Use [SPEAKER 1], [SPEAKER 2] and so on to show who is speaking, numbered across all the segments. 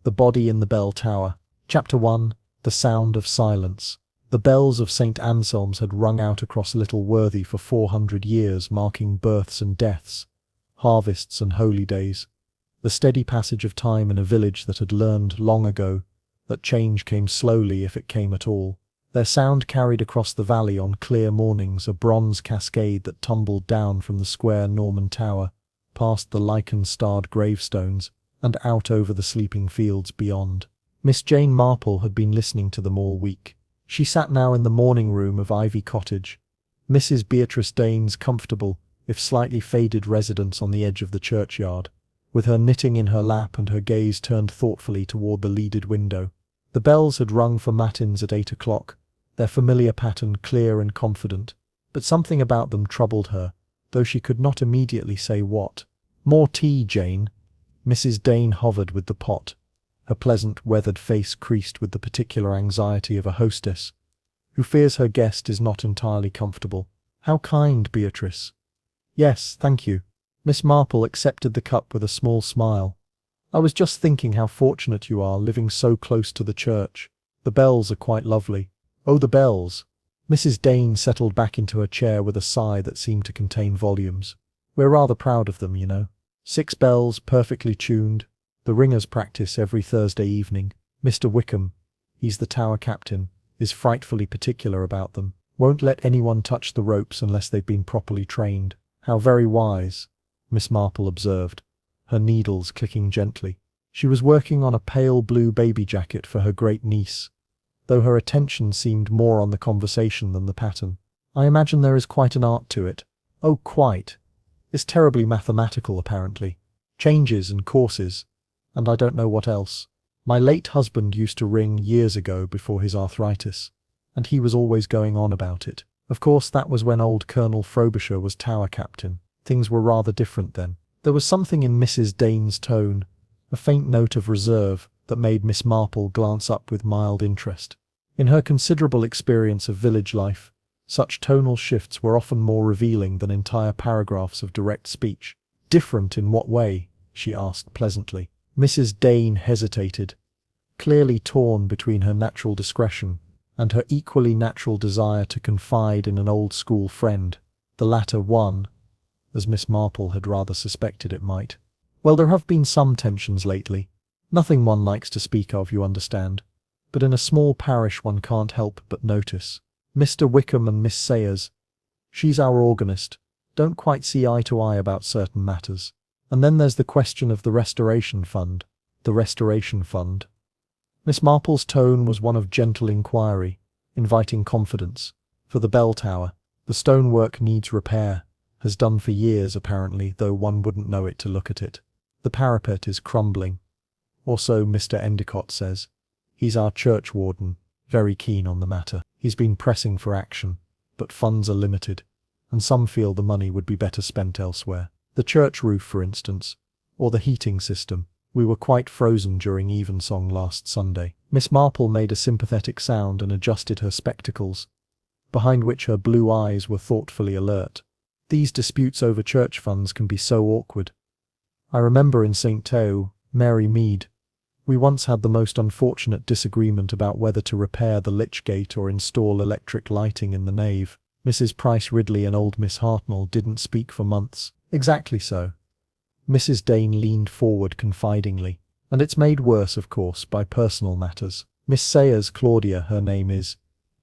[SPEAKER 1] The Body in the Bell Tower. Chapter 1. The Sound of Silence. The bells of St. Anselm's had rung out across Little Worthy for 400 years, marking births and deaths, harvests and holy days. The steady passage of time in a village that had learned long ago that change came slowly if it came at all. Their sound carried across the valley on clear mornings a bronze cascade that tumbled down from the square Norman tower, past the lichen-starred gravestones, and out over the sleeping fields beyond. Miss Jane Marple had been listening to them all week. She sat now in the morning room of Ivy Cottage, Mrs. Beatrice Dane's comfortable, if slightly faded residence on the edge of the churchyard, with her knitting in her lap and her gaze turned thoughtfully toward the leaded window. The bells had rung for matins at 8 o'clock, their familiar pattern clear and confident, but something about them troubled her, though she could not immediately say what. "More tea, Jane?" Mrs. Dane hovered with the pot, her pleasant, weathered face creased with the particular anxiety of a hostess who fears her guest is not entirely comfortable. "How kind, Beatrice." "Yes, thank you." Miss Marple accepted the cup with a small smile. "I was just thinking how fortunate you are living so close to the church. The bells are quite lovely." "Oh, the bells." Mrs. Dane settled back into her chair with a sigh that seemed to contain volumes. "We're rather proud of them, you know. 6 bells, perfectly tuned. The ringers practice every Thursday evening. Mr. Wickham, he's the tower captain, is frightfully particular about them. Won't let anyone touch the ropes unless they've been properly trained." "How very wise," Miss Marple observed, her needles clicking gently. She was working on a pale blue baby jacket for her great niece, though her attention seemed more on the conversation than the pattern. "I imagine there is quite an art to it." "Oh, quite. It's terribly mathematical, apparently. Changes and courses, and I don't know what else. My late husband used to ring years ago before his arthritis, and he was always going on about it. Of course, that was when old Colonel Frobisher was tower captain. Things were rather different then." There was something in Mrs. Dane's tone, a faint note of reserve, that made Miss Marple glance up with mild interest. In her considerable experience of village life, such tonal shifts were often more revealing than entire paragraphs of direct speech. "Different in what way?" she asked pleasantly. Mrs. Dane hesitated, clearly torn between her natural discretion and her equally natural desire to confide in an old-school friend, the latter one, as Miss Marple had rather suspected it might. "Well, there have been some tensions lately. Nothing one likes to speak of, you understand, but in a small parish one can't help but notice. Mr. Wickham and Miss Sayers, she's our organist, don't quite see eye to eye about certain matters. And then there's the question of the Restoration Fund." "The Restoration Fund?" Miss Marple's tone was one of gentle inquiry, inviting confidence. "For the bell tower. The stonework needs repair, has done for years apparently, though one wouldn't know it to look at it. The parapet is crumbling, or so Mr. Endicott says. He's our churchwarden, very keen on the matter. He's been pressing for action, but funds are limited, and some feel the money would be better spent elsewhere. The church roof, for instance, or the heating system. We were quite frozen during evensong last Sunday." Miss Marple made a sympathetic sound and adjusted her spectacles, behind which her blue eyes were thoughtfully alert. "These disputes over church funds can be so awkward. I remember in St. Teo, Mary Mead, we once had the most unfortunate disagreement about whether to repair the lich gate or install electric lighting in the nave. Mrs. Price Ridley and old Miss Hartnell didn't speak for months." "Exactly so." Mrs. Dane leaned forward confidingly. "And it's made worse, of course, by personal matters. Miss Sayers, Claudia, her name is,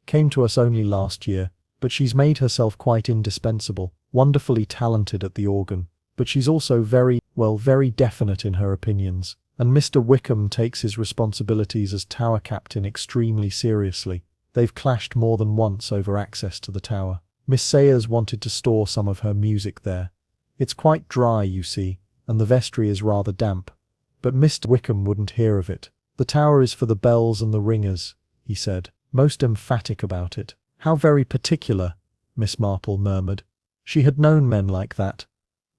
[SPEAKER 1] came to us only last year, but she's made herself quite indispensable. Wonderfully talented at the organ, but she's also very definite in her opinions. And Mr. Wickham takes his responsibilities as tower captain extremely seriously. They've clashed more than once over access to the tower. Miss Sayers wanted to store some of her music there. It's quite dry, you see, and the vestry is rather damp. But Mr. Wickham wouldn't hear of it. The tower is for the bells and the ringers, he said, most emphatic about it." "How very particular," Miss Marple murmured. She had known men like that.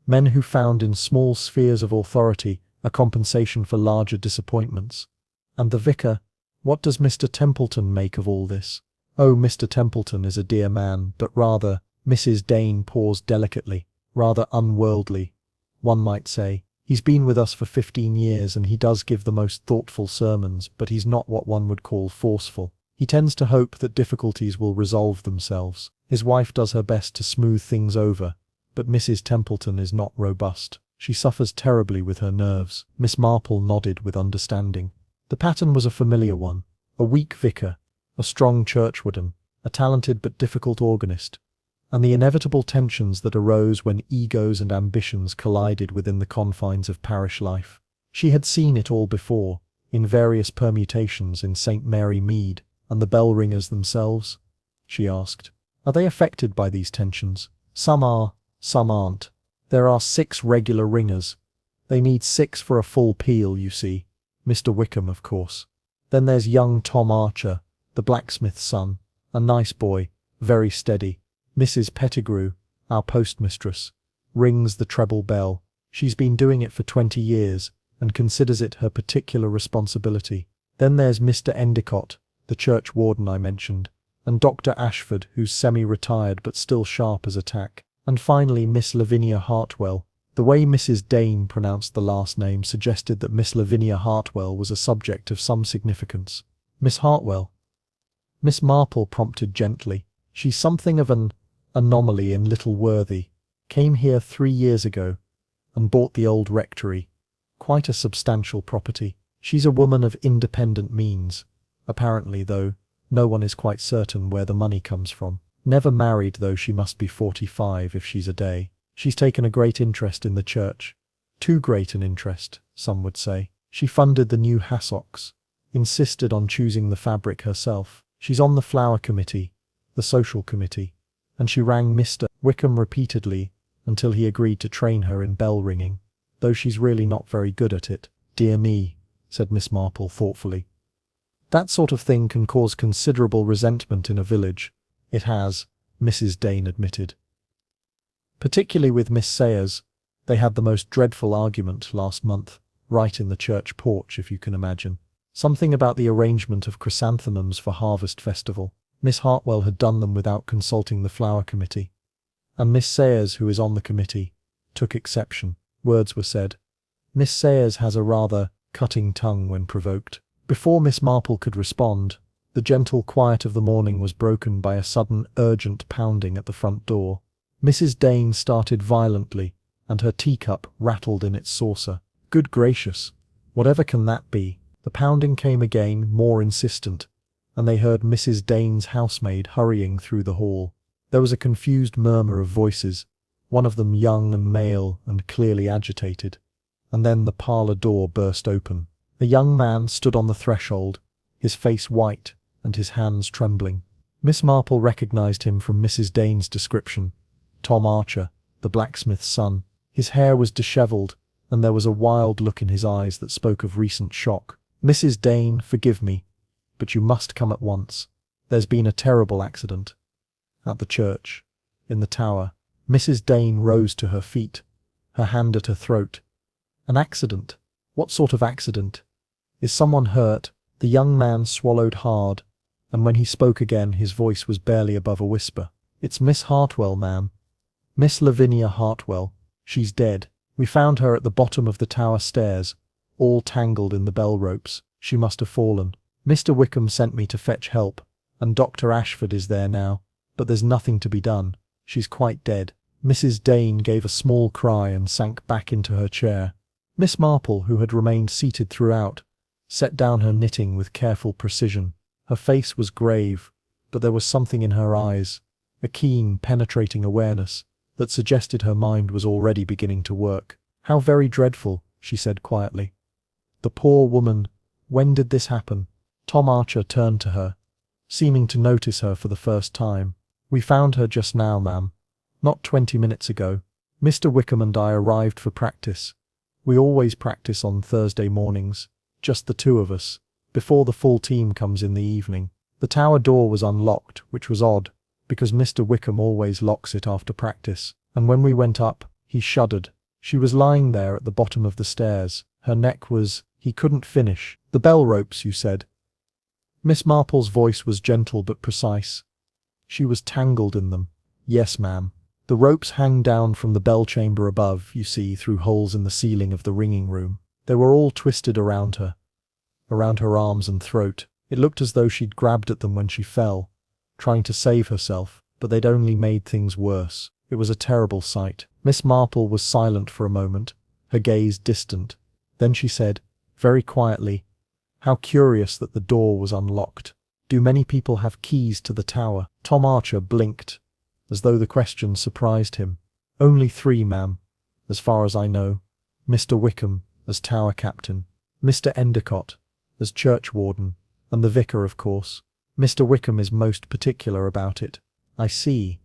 [SPEAKER 1] Men who found in small spheres of authority a compensation for larger disappointments. "And the vicar? What does Mr. Templeton make of all this?" "Oh, Mr. Templeton is a dear man, but rather," Mrs. Dane paused delicately, "rather unworldly, one might say. He's been with us for 15 years and he does give the most thoughtful sermons, but he's not what one would call forceful. He tends to hope that difficulties will resolve themselves. His wife does her best to smooth things over, but Mrs. Templeton is not robust. She suffers terribly with her nerves. Miss Marple nodded with understanding. The pattern was a familiar one. A weak vicar, a strong churchwarden, a talented but difficult organist, and the inevitable tensions that arose when egos and ambitions collided within the confines of parish life. She had seen it all before, in various permutations in St. Mary Mead. And the bell ringers themselves? She asked. Are they affected by these tensions? Some are, some aren't. There are 6 regular ringers. They need 6 for a full peal, you see. Mr. Wickham, of course. Then there's young Tom Archer, the blacksmith's son, a nice boy, very steady. Mrs. Pettigrew, our postmistress, rings the treble bell. She's been doing it for 20 years and considers it her particular responsibility. Then there's Mr. Endicott, the church warden I mentioned, and Dr. Ashford, who's semi-retired but still sharp as a tack, and finally Miss Lavinia Hartwell. The way Mrs. Dane pronounced the last name suggested that Miss Lavinia Hartwell was a subject of some significance. Miss Hartwell? Miss Marple prompted gently. She's something of an anomaly in Little Worthy. Came here 3 years ago, and bought the old rectory. Quite a substantial property. She's a woman of independent means. Apparently, though, no one is quite certain where the money comes from. Never married, though she must be 45 if she's a day. She's taken a great interest in the church. Too great an interest, some would say. She funded the new hassocks, insisted on choosing the fabric herself. She's on the flower committee, the social committee, and she rang Mr. Wickham repeatedly until he agreed to train her in bell ringing, though she's really not very good at it. Dear me, said Miss Marple thoughtfully. That sort of thing can cause considerable resentment in a village. It has, Mrs. Dane admitted. Particularly with Miss Sayers. They had the most dreadful argument last month, right in the church porch, if you can imagine. Something about the arrangement of chrysanthemums for Harvest Festival. Miss Hartwell had done them without consulting the flower committee. And Miss Sayers, who is on the committee, took exception. Words were said. Miss Sayers has a rather cutting tongue when provoked. Before Miss Marple could respond, the gentle quiet of the morning was broken by a sudden urgent pounding at the front door. Mrs. Dane started violently, and her teacup rattled in its saucer. Good gracious! Whatever can that be? The pounding came again, more insistent, and they heard Mrs. Dane's housemaid hurrying through the hall. There was a confused murmur of voices, one of them young and male and clearly agitated, and then the parlour door burst open. A young man stood on the threshold, his face white and his hands trembling. Miss Marple recognized him from Mrs. Dane's description. Tom Archer, the blacksmith's son. His hair was dishevelled, and there was a wild look in his eyes that spoke of recent shock. Mrs. Dane, forgive me, but you must come at once. There's been a terrible accident. At the church. In the tower. Mrs. Dane rose to her feet, her hand at her throat. An accident? What sort of accident? Is someone hurt? The young man swallowed hard, and when he spoke again his voice was barely above a whisper. It's Miss Hartwell, ma'am. Miss Lavinia Hartwell. She's dead. We found her at the bottom of the tower stairs, all tangled in the bell ropes. She must have fallen. Mr. Wickham sent me to fetch help, and Dr. Ashford is there now, but there's nothing to be done. She's quite dead. Mrs. Dane gave a small cry and sank back into her chair. Miss Marple, who had remained seated throughout, set down her knitting with careful precision. Her face was grave, but there was something in her eyes, a keen, penetrating awareness, that suggested her mind was already beginning to work. How very dreadful, she said quietly. The poor woman. When did this happen? Tom Archer turned to her, seeming to notice her for the first time. We found her just now, ma'am. Not 20 minutes ago. Mr. Wickham and I arrived for practice. We always practice on Thursday mornings, just the two of us, before the full team comes in the evening. The tower door was unlocked, which was odd, because Mr. Wickham always locks it after practice, and when we went up, he shuddered. She was lying there at the bottom of the stairs. Her neck was... He couldn't finish. The bell ropes, you said. Miss Marple's voice was gentle but precise. She was tangled in them. Yes, ma'am. The ropes hang down from the bell chamber above, you see, through holes in the ceiling of the ringing room. They were all twisted around her arms and throat. It looked as though she'd grabbed at them when she fell, trying to save herself, but they'd only made things worse. It was a terrible sight. Miss Marple was silent for a moment, her gaze distant. Then she said, very quietly, "How curious that the door was unlocked. Do many people have keys to the tower?" Tom Archer blinked, as though the question surprised him. "Only 3, ma'am, as far as I know. Mr. Wickham, as tower captain, Mr. Endicott, as church warden, and the vicar, of course. Mr. Wickham is most particular about it." "I see."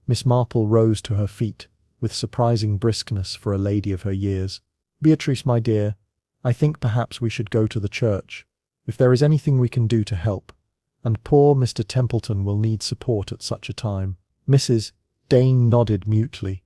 [SPEAKER 1] Miss Marple rose to her feet, with surprising briskness for a lady of her years. "Beatrice, my dear, I think perhaps we should go to the church, if there is anything we can do to help, and poor Mr. Templeton will need support at such a time." Mrs. Dane nodded mutely,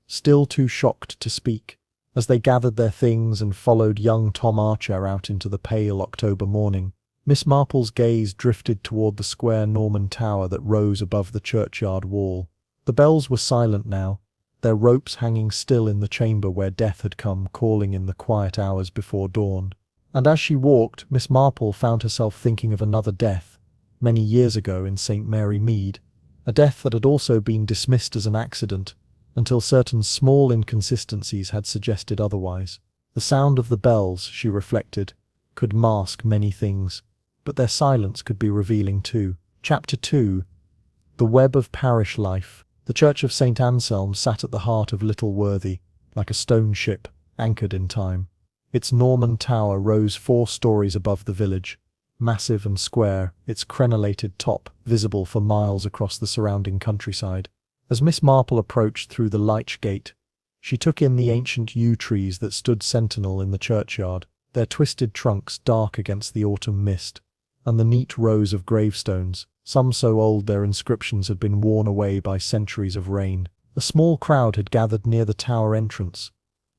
[SPEAKER 1] still too shocked to speak, as they gathered their things and followed young Tom Archer out into the pale October morning. Miss Marple's gaze drifted toward the square Norman tower that rose above the churchyard wall. The bells were silent now, their ropes hanging still in the chamber where death had come calling in the quiet hours before dawn. And as she walked, Miss Marple found herself thinking of another death, many years ago in St. Mary Mead, a death that had also been dismissed as an accident, until certain small inconsistencies had suggested otherwise. The sound of the bells, she reflected, could mask many things, but their silence could be revealing too. Chapter 2. The Web of Parish Life. The Church of St. Anselm sat at the heart of Little Worthy, like a stone ship, anchored in time. Its Norman tower rose 4 stories above the village, massive and square, its crenellated top visible for miles across the surrounding countryside. As Miss Marple approached through the lyche gate, she took in the ancient yew trees that stood sentinel in the churchyard, their twisted trunks dark against the autumn mist, and the neat rows of gravestones, some so old their inscriptions had been worn away by centuries of rain. A small crowd had gathered near the tower entrance,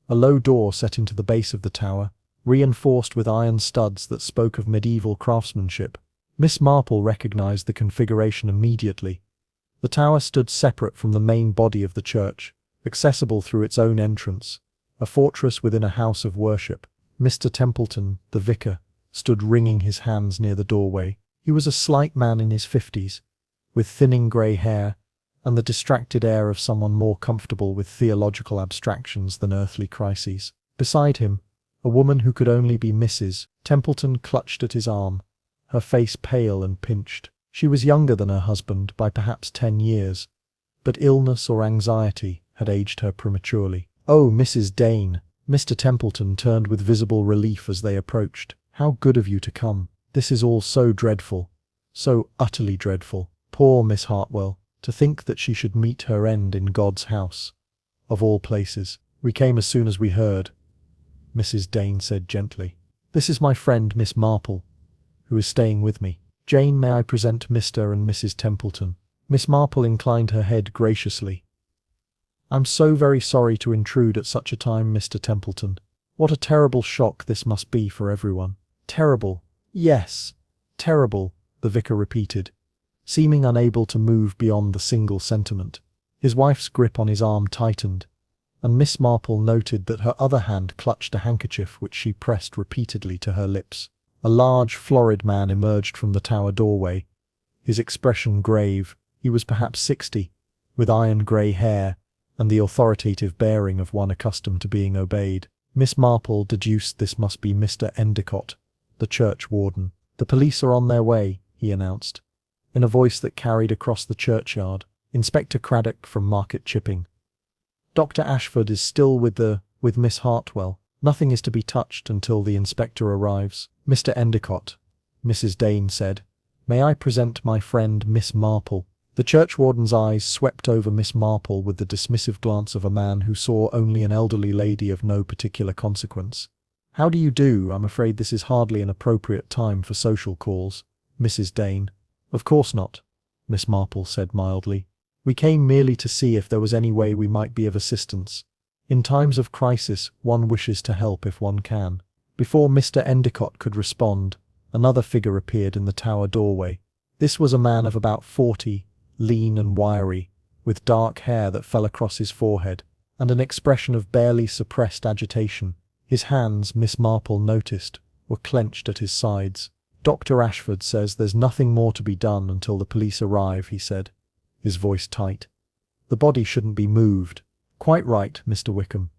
[SPEAKER 1] a low door set into the base of the tower, reinforced with iron studs that spoke of medieval craftsmanship. Miss Marple recognized the configuration immediately. The tower stood separate from the main body of the church, accessible through its own entrance, a fortress within a house of worship. Mr. Templeton, the vicar, stood wringing his hands near the doorway. He was a slight man in his 50s, with thinning grey hair, and the distracted air of someone more comfortable with theological abstractions than earthly crises. Beside him, a woman who could only be Mrs. Templeton clutched at his arm, her face pale and pinched. She was younger than her husband by perhaps 10 years, but illness or anxiety had aged her prematurely. "Oh, Mrs. Dane!" Mr. Templeton turned with visible relief as they approached. "How good of you to come. This is all so dreadful, so utterly dreadful. Poor Miss Hartwell, to think that she should meet her end in God's house, of all places." "We came as soon as we heard," Mrs. Dane said gently. "This is my friend Miss Marple, who is staying with me. Jane, may I present Mr. and Mrs. Templeton?" Miss Marple inclined her head graciously. "I'm so very sorry to intrude at such a time, Mr. Templeton. What a terrible shock this must be for everyone." "Terrible. Yes, terrible," the vicar repeated, seeming unable to move beyond the single sentiment. His wife's grip on his arm tightened, and Miss Marple noted that her other hand clutched a handkerchief which she pressed repeatedly to her lips. A large, florid man emerged from the tower doorway, his expression grave. He was perhaps 60, with iron grey hair and the authoritative bearing of one accustomed to being obeyed. Miss Marple deduced this must be Mr. Endicott, the church warden. "The police are on their way," he announced, in a voice that carried across the churchyard. "Inspector Craddock from Market Chipping. Dr. Ashford is still with Miss Hartwell. Nothing is to be touched until the inspector arrives." "Mr. Endicott," Mrs. Dane said, "may I present my friend Miss Marple?" The churchwarden's eyes swept over Miss Marple with the dismissive glance of a man who saw only an elderly lady of no particular consequence. "How do you do? I'm afraid this is hardly an appropriate time for social calls, Mrs. Dane." "Of course not," Miss Marple said mildly. "We came merely to see if there was any way we might be of assistance. In times of crisis, one wishes to help if one can." Before Mr. Endicott could respond, another figure appeared in the tower doorway. This was a man of about 40, lean and wiry, with dark hair that fell across his forehead, and an expression of barely suppressed agitation. His hands, Miss Marple noticed, were clenched at his sides. "Dr. Ashford says there's nothing more to be done until the police arrive," he said, his voice tight. "The body shouldn't be moved." "Quite right, Mr. Wickham."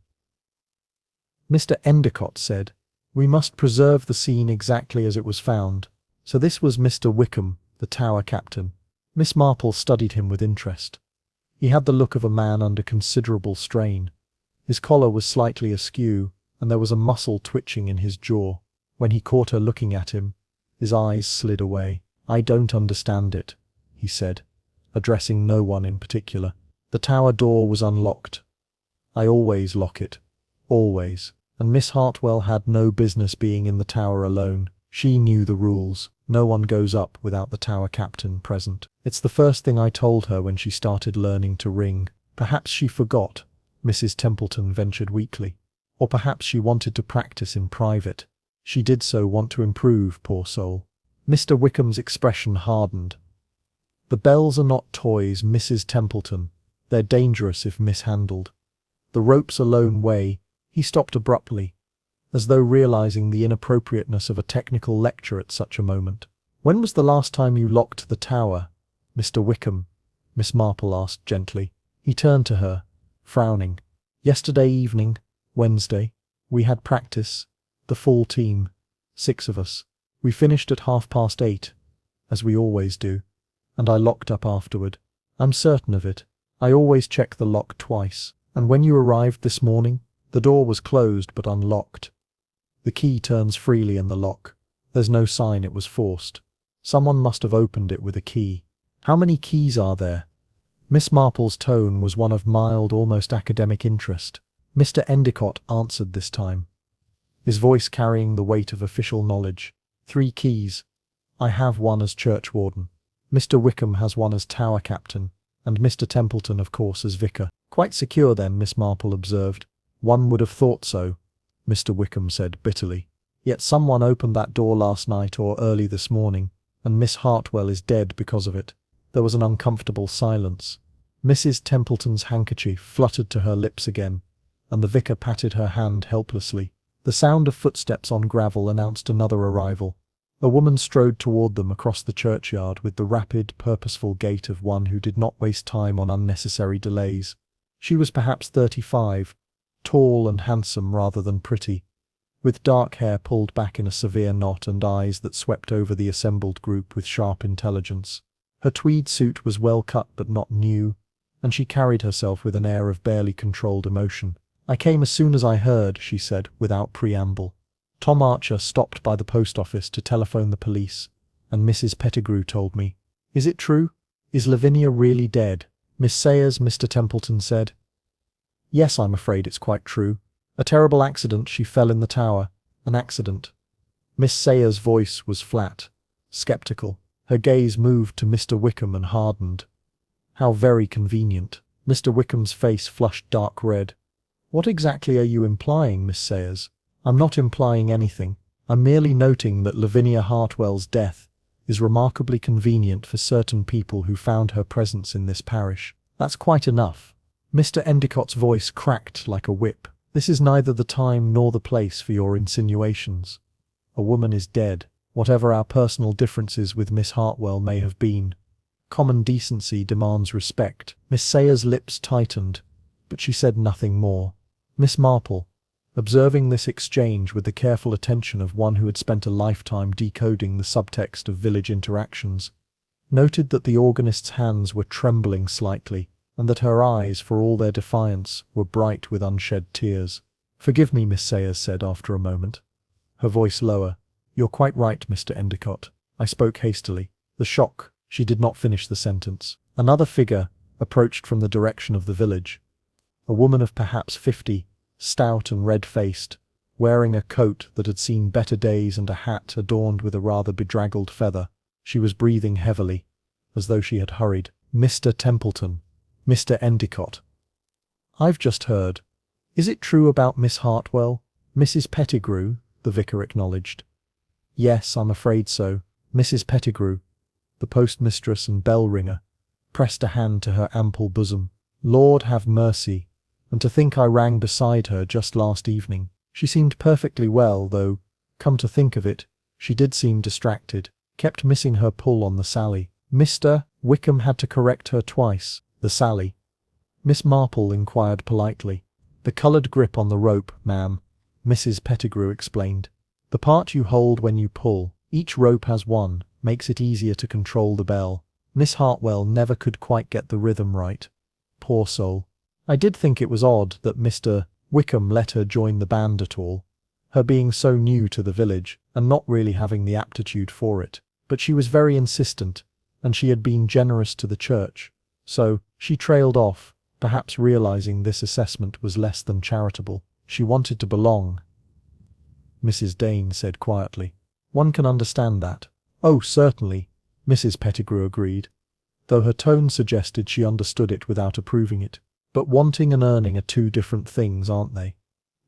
[SPEAKER 1] Mr. Endicott said, "We must preserve the scene exactly as it was found." So this was Mr. Wickham, the tower captain. Miss Marple studied him with interest. He had the look of a man under considerable strain. His collar was slightly askew, and there was a muscle twitching in his jaw. When he caught her looking at him, his eyes slid away. "I don't understand it," he said, addressing no one in particular. "The tower door was unlocked. I always lock it. Always. And Miss Hartwell had no business being in the tower alone. She knew the rules. No one goes up without the tower captain present. It's the first thing I told her when she started learning to ring." "Perhaps she forgot," Mrs. Templeton ventured weakly. "Or perhaps she wanted to practice in private. She did so want to improve, poor soul." Mr. Wickham's expression hardened. "The bells are not toys, Mrs. Templeton. They're dangerous if mishandled. The ropes alone weigh." He stopped abruptly, as though realizing the inappropriateness of a technical lecture at such a moment. "When was the last time you locked the tower, Mr. Wickham?" Miss Marple asked gently. He turned to her, frowning. "Yesterday evening, Wednesday. We had practice, the full team, 6 of us. We finished at 8:30, as we always do, and I locked up afterward. I'm certain of it. I always check the lock twice. And when you arrived this morning, the door was closed but unlocked. The key turns freely in the lock. There's no sign it was forced. Someone must have opened it with a key." "How many keys are there?" Miss Marple's tone was one of mild, almost academic interest. Mr. Endicott answered this time, his voice carrying the weight of official knowledge. 3 keys. I have one as church warden. Mr. Wickham has one as tower captain, and Mr. Templeton, of course, as vicar." "Quite secure then," Miss Marple observed. "One would have thought so," Mr. Wickham said bitterly. "Yet someone opened that door last night or early this morning, and Miss Hartwell is dead because of it." There was an uncomfortable silence. Mrs. Templeton's handkerchief fluttered to her lips again, and the vicar patted her hand helplessly. The sound of footsteps on gravel announced another arrival. A woman strode toward them across the churchyard with the rapid, purposeful gait of one who did not waste time on unnecessary delays. She was perhaps 35, tall and handsome rather than pretty, with dark hair pulled back in a severe knot and eyes that swept over the assembled group with sharp intelligence. Her tweed suit was well cut but not new, and she carried herself with an air of barely controlled emotion. "I came as soon as I heard," she said, without preamble. "Tom Archer stopped by the post office to telephone the police, and Mrs. Pettigrew told me." "Is it true? Is Lavinia really dead?" "Miss Sayers," Mr. Templeton said. "Yes, I'm afraid it's quite true. A terrible accident. She fell in the tower. An accident." Miss Sayers' voice was flat, skeptical. Her gaze moved to Mr. Wickham and hardened. "How very convenient." Mr. Wickham's face flushed dark red. "What exactly are you implying, Miss Sayers?" "I'm not implying anything. I'm merely noting that Lavinia Hartwell's death is remarkably convenient for certain people who found her presence in this parish. That's quite enough." Mr. Endicott's voice cracked like a whip. "This is neither the time nor the place for your insinuations. A woman is dead, whatever our personal differences with Miss Hartwell may have been. Common decency demands respect." Miss Sayers' lips tightened, but she said nothing more. Miss Marple, observing this exchange with the careful attention of one who had spent a lifetime decoding the subtext of village interactions, noted that the organist's hands were trembling slightly, and that her eyes, for all their defiance, were bright with unshed tears. "Forgive me," Miss Sayers said after a moment, her voice lower. "You're quite right, Mr. Endicott. I spoke hastily. The shock—" She did not finish the sentence. Another figure approached from the direction of the village. A woman of perhaps 50, stout and red-faced, wearing a coat that had seen better days and a hat adorned with a rather bedraggled feather. She was breathing heavily, as though she had hurried. "Mr. Templeton, Mr. Endicott, I've just heard. Is it true about Miss Hartwell?" "Mrs. Pettigrew," the vicar acknowledged. "Yes, I'm afraid so. Mrs. Pettigrew, the postmistress and bell ringer, pressed a hand to her ample bosom. Lord have mercy. And to think I rang beside her just last evening. She seemed perfectly well, though, come to think of it, she did seem distracted, kept missing her pull on the Sally. Mr. Wickham had to correct her twice. The Sally? Miss Marple inquired politely. The coloured grip on the rope, ma'am, Mrs. Pettigrew explained. The part you hold when you pull. Each rope has one, makes it easier to control the bell. Miss Hartwell never could quite get the rhythm right. Poor soul. I did think it was odd that Mr. Wickham let her join the band at all, her being so new to the village, and not really having the aptitude for it. But she was very insistent, and she had been generous to the church, so she trailed off, perhaps realizing this assessment was less than charitable. She wanted to belong, Mrs. Dane said quietly. One can understand that. Oh, certainly, Mrs. Pettigrew agreed, though her tone suggested she understood it without approving it. But wanting and earning are two different things, aren't they?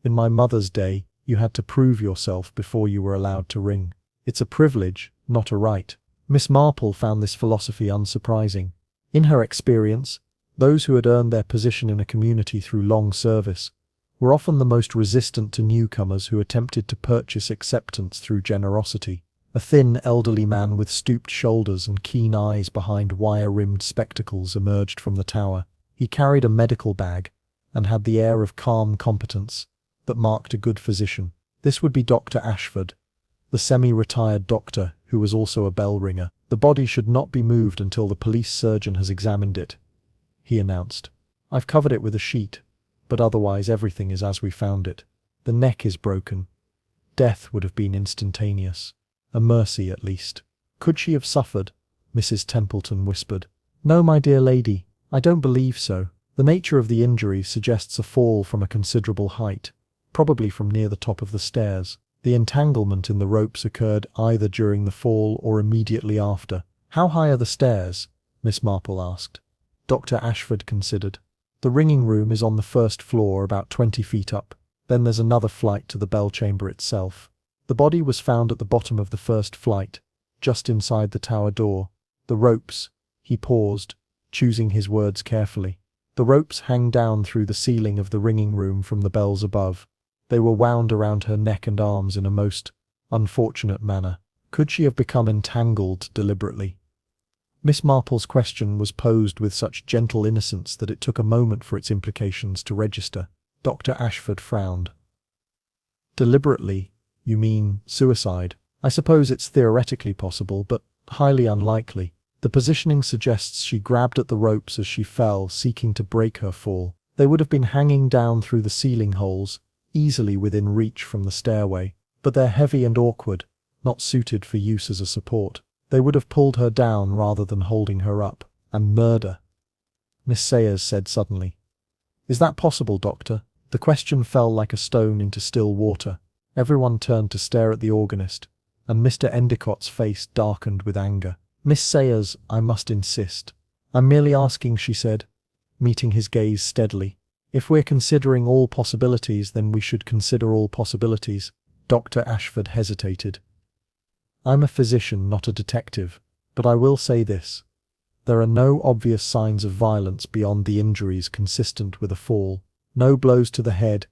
[SPEAKER 1] In my mother's day, you had to prove yourself before you were allowed to ring. It's a privilege, not a right. Miss Marple found this philosophy unsurprising. In her experience, those who had earned their position in a community through long service were often the most resistant to newcomers who attempted to purchase acceptance through generosity. A thin, elderly man with stooped shoulders and keen eyes behind wire-rimmed spectacles emerged from the tower. He carried a medical bag, and had the air of calm competence that marked a good physician. This would be Dr. Ashford, the semi-retired doctor who was also a bell ringer. The body should not be moved until the police surgeon has examined it, he announced. I've covered it with a sheet, but otherwise everything is as we found it. The neck is broken. Death would have been instantaneous. A mercy, at least. Could she have suffered? Mrs. Templeton whispered. No, my dear lady, I don't believe so. The nature of the injury suggests a fall from a considerable height, probably from near the top of the stairs. The entanglement in the ropes occurred either during the fall or immediately after. How high are the stairs? Miss Marple asked. Dr. Ashford considered. The ringing room is on the first floor, about 20 feet up. Then there's another flight to the bell chamber itself. The body was found at the bottom of the first flight, just inside the tower door. The ropes, he paused, choosing his words carefully. The ropes hang down through the ceiling of the ringing room from the bells above. They were wound around her neck and arms in a most unfortunate manner. Could she have become entangled deliberately? Miss Marple's question was posed with such gentle innocence that it took a moment for its implications to register. Dr. Ashford frowned. Deliberately? You mean suicide? I suppose it's theoretically possible, but highly unlikely. The positioning suggests she grabbed at the ropes as she fell, seeking to break her fall. They would have been hanging down through the ceiling holes, easily within reach from the stairway, but they're heavy and awkward, not suited for use as a support. They would have pulled her down rather than holding her up. And murder, Miss Sayers said suddenly. Is that possible, Doctor? The question fell like a stone into still water. Everyone turned to stare at the organist, and Mr. Endicott's face darkened with anger. Miss Sayers, I must insist. I'm merely asking, she said, meeting his gaze steadily. If we're considering all possibilities, then we should consider all possibilities. Dr. Ashford hesitated. I'm a physician, not a detective, but I will say this. There are no obvious signs of violence beyond the injuries consistent with a fall. No blows to the head,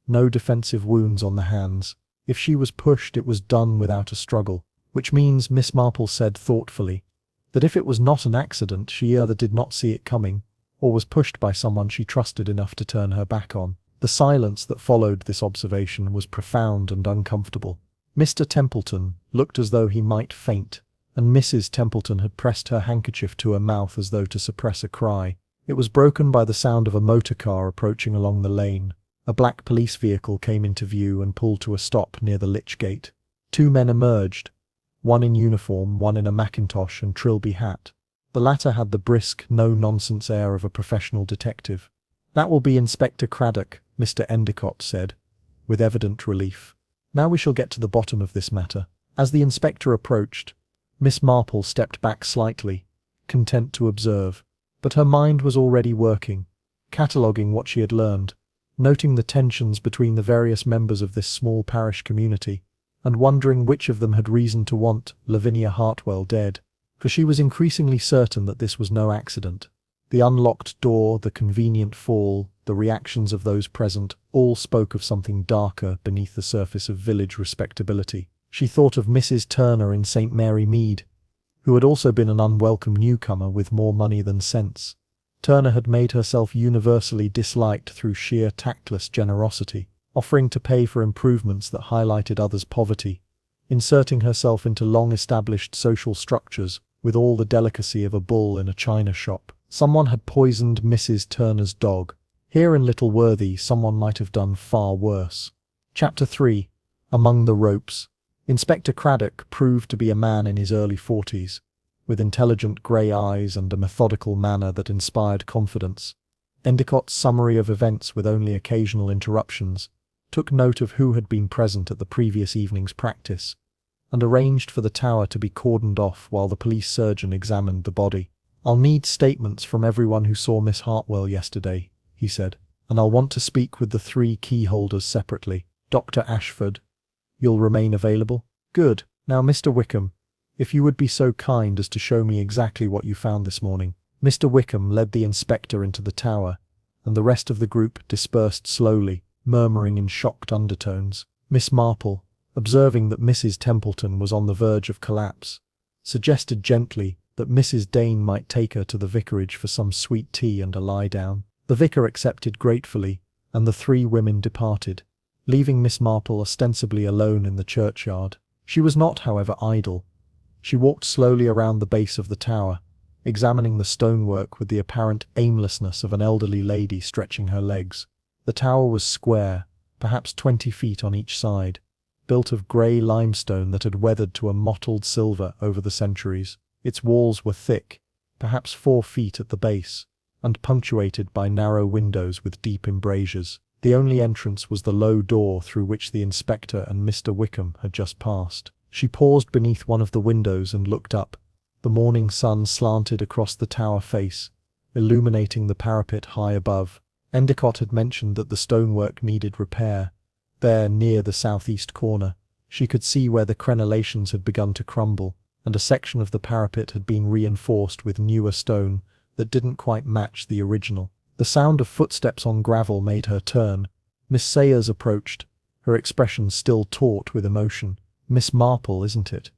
[SPEAKER 1] no defensive wounds on the hands. If she was pushed, it was done without a struggle, which means, Miss Marple said thoughtfully, that if it was not an accident, she either did not see it coming, or was pushed by someone she trusted enough to turn her back on. The silence that followed this observation was profound and uncomfortable. Mr. Templeton looked as though he might faint, and Mrs. Templeton had pressed her handkerchief to her mouth as though to suppress a cry. It was broken by the sound of a motor car approaching along the lane. A black police vehicle came into view and pulled to a stop near the Lich Gate. Two men emerged, one in uniform, one in a mackintosh and trilby hat. The latter had the brisk, no-nonsense air of a professional detective. That will be Inspector Craddock, Mr. Endicott said, with evident relief. Now we shall get to the bottom of this matter. As the inspector approached, Miss Marple stepped back slightly, content to observe. But her mind was already working, cataloguing what she had learned, noting the tensions between the various members of this small parish community, and wondering which of them had reason to want Lavinia Hartwell dead. for she was increasingly certain that this was no accident. The unlocked door, the convenient fall, the reactions of those present, all spoke of something darker beneath the surface of village respectability. She thought of Mrs. Turner in St. Mary Mead, who had also been an unwelcome newcomer with more money than sense. Turner had made herself universally disliked through sheer tactless generosity, offering to pay for improvements that highlighted others' poverty, inserting herself into long-established social structures with all the delicacy of a bull in a china shop. Someone had poisoned Mrs. Turner's dog. Here in Little Worthy, someone might have done far worse. Chapter 3. Among the Ropes. Inspector Craddock proved to be a man in his early 40s, with intelligent grey eyes and a methodical manner that inspired confidence. Endicott's summary of events, with only occasional interruptions, took note of who had been present at the previous evening's practice, and arranged for the tower to be cordoned off while the police surgeon examined the body. "I'll need statements from everyone who saw Miss Hartwell yesterday," he said, "and I'll want to speak with the 3 key holders separately. Dr. Ashford, you'll remain available? Good. Now, Mr. Wickham, if you would be so kind as to show me exactly what you found this morning." Mr. Wickham led the inspector into the tower, and the rest of the group dispersed slowly, murmuring in shocked undertones. Miss Marple, observing that Mrs. Templeton was on the verge of collapse, suggested gently that Mrs. Dane might take her to the vicarage for some sweet tea and a lie-down. The vicar accepted gratefully, and the 3 women departed, leaving Miss Marple ostensibly alone in the churchyard. She was not, however, idle. She walked slowly around the base of the tower, examining the stonework with the apparent aimlessness of an elderly lady stretching her legs. The tower was square, perhaps 20 feet on each side, built of grey limestone that had weathered to a mottled silver over the centuries. Its walls were thick, perhaps 4 feet at the base, and punctuated by narrow windows with deep embrasures. The only entrance was the low door through which the inspector and Mr. Wickham had just passed. She paused beneath one of the windows and looked up. The morning sun slanted across the tower face, illuminating the parapet high above. Endicott had mentioned that the stonework needed repair. There, near the southeast corner, she could see where the crenellations had begun to crumble, and a section of the parapet had been reinforced with newer stone that didn't quite match the original. The sound of footsteps on gravel made her turn. Miss Sayers approached, her expression still taut with emotion. "Miss Marple, isn't it?"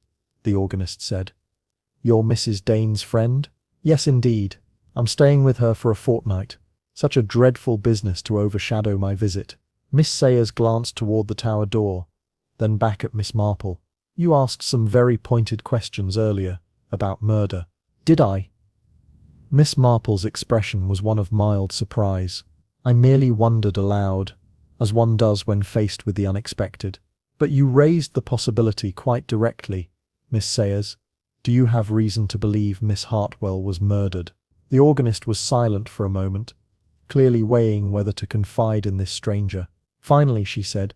[SPEAKER 1] the organist said. "You're Mrs. Dane's friend?" "Yes, indeed. I'm staying with her for a fortnight. Such a dreadful business to overshadow my visit." Miss Sayers glanced toward the tower door, then back at Miss Marple. "You asked some very pointed questions earlier, about murder." "Did I?" Miss Marple's expression was one of mild surprise. "I merely wondered aloud, as one does when faced with the unexpected." "But you raised the possibility quite directly, Miss Sayers. Do you have reason to believe Miss Hartwell was murdered?" The organist was silent for a moment, clearly weighing whether to confide in this stranger. Finally she said,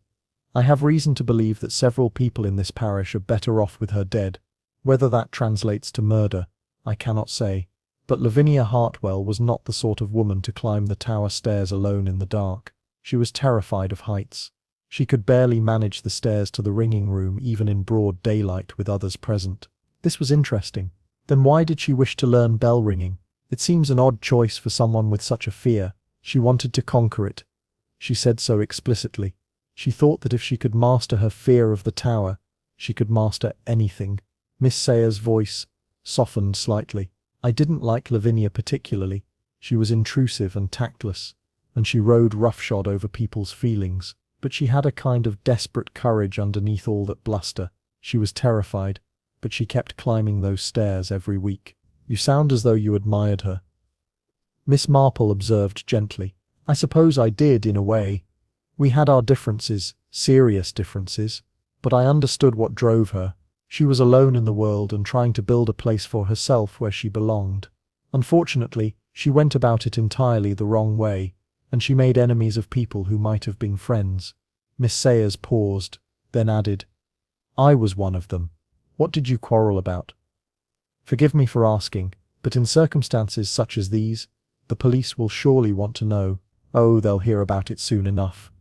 [SPEAKER 1] "I have reason to believe that several people in this parish are better off with her dead. Whether that translates to murder, I cannot say. But Lavinia Hartwell was not the sort of woman to climb the tower stairs alone in the dark. She was terrified of heights. She could barely manage the stairs to the ringing room even in broad daylight with others present." This was interesting. Then why did she wish to learn bell ringing? It seems an odd choice for someone with such a fear. She wanted to conquer it. She said so explicitly. She thought that if she could master her fear of the tower, she could master anything. Miss Sayers' voice softened slightly. "I didn't like Lavinia particularly. She was intrusive and tactless, and she rode roughshod over people's feelings. But she had a kind of desperate courage underneath all that bluster. She was terrified, but she kept climbing those stairs every week." "You sound as though you admired her." Miss Marple observed gently. "I suppose I did, in a way. We had our differences, serious differences, but I understood what drove her. She was alone in the world and trying to build a place for herself where she belonged. Unfortunately, she went about it entirely the wrong way, and she made enemies of people who might have been friends." Miss Sayers paused, then added, "I was one of them." "What did you quarrel about?" "Forgive me for asking, but in circumstances such as these, the police will surely want to know." "Oh, they'll hear about it soon enough.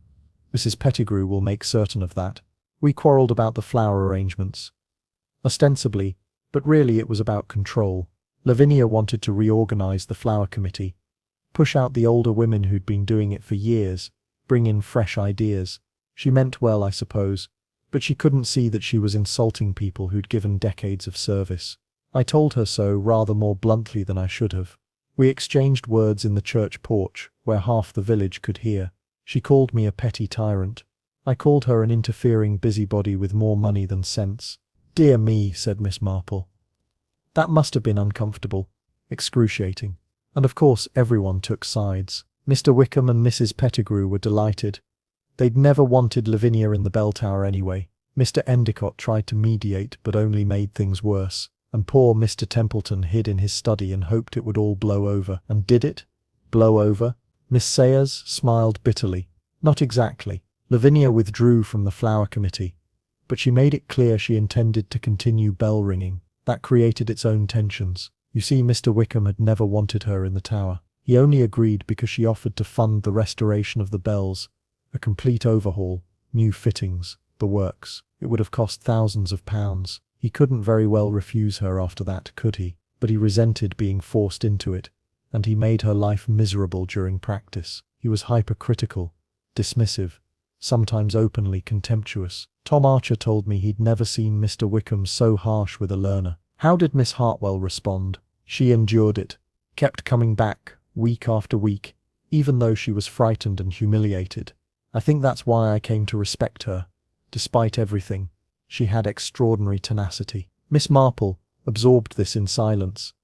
[SPEAKER 1] Mrs. Pettigrew will make certain of that. We quarrelled about the flower arrangements. Ostensibly, But really it was about control. Lavinia wanted to reorganize the flower committee, push out the older women who'd been doing it for years, bring in fresh ideas. She meant well, I suppose, but she couldn't see that she was insulting people who'd given decades of service. I told her so rather more bluntly than I should have. We exchanged words in the church porch, where half the village could hear. She called me a petty tyrant. I called her an interfering busybody with more money than sense. "Dear me," said Miss Marple. "That must have been uncomfortable, excruciating." And of course everyone took sides. Mr. Wickham and Mrs. Pettigrew were delighted. They'd never wanted Lavinia in the bell tower anyway. Mr. Endicott tried to mediate but only made things worse. And poor Mr. Templeton hid in his study and hoped it would all blow over. And did it? Blow over? Miss Sayers smiled bitterly. Not exactly. Lavinia withdrew from the flower committee, but she made it clear she intended to continue bell ringing. That created its own tensions. You see, Mr. Wickham had never wanted her in the tower. He only agreed because she offered to fund the restoration of the bells, a complete overhaul, new fittings, the works. It would have cost thousands of pounds. He couldn't very well refuse her after that, could he? But he resented being forced into it, and he made her life miserable during practice. He was hypercritical, dismissive, sometimes openly contemptuous. Tom Archer told me he'd never seen Mr. Wickham so harsh with a learner. How did Miss Hartwell respond? She endured it, kept coming back, week after week, even though she was frightened and humiliated. I think that's why I came to respect her. Despite everything, she had extraordinary tenacity. Miss Marple absorbed this in silence,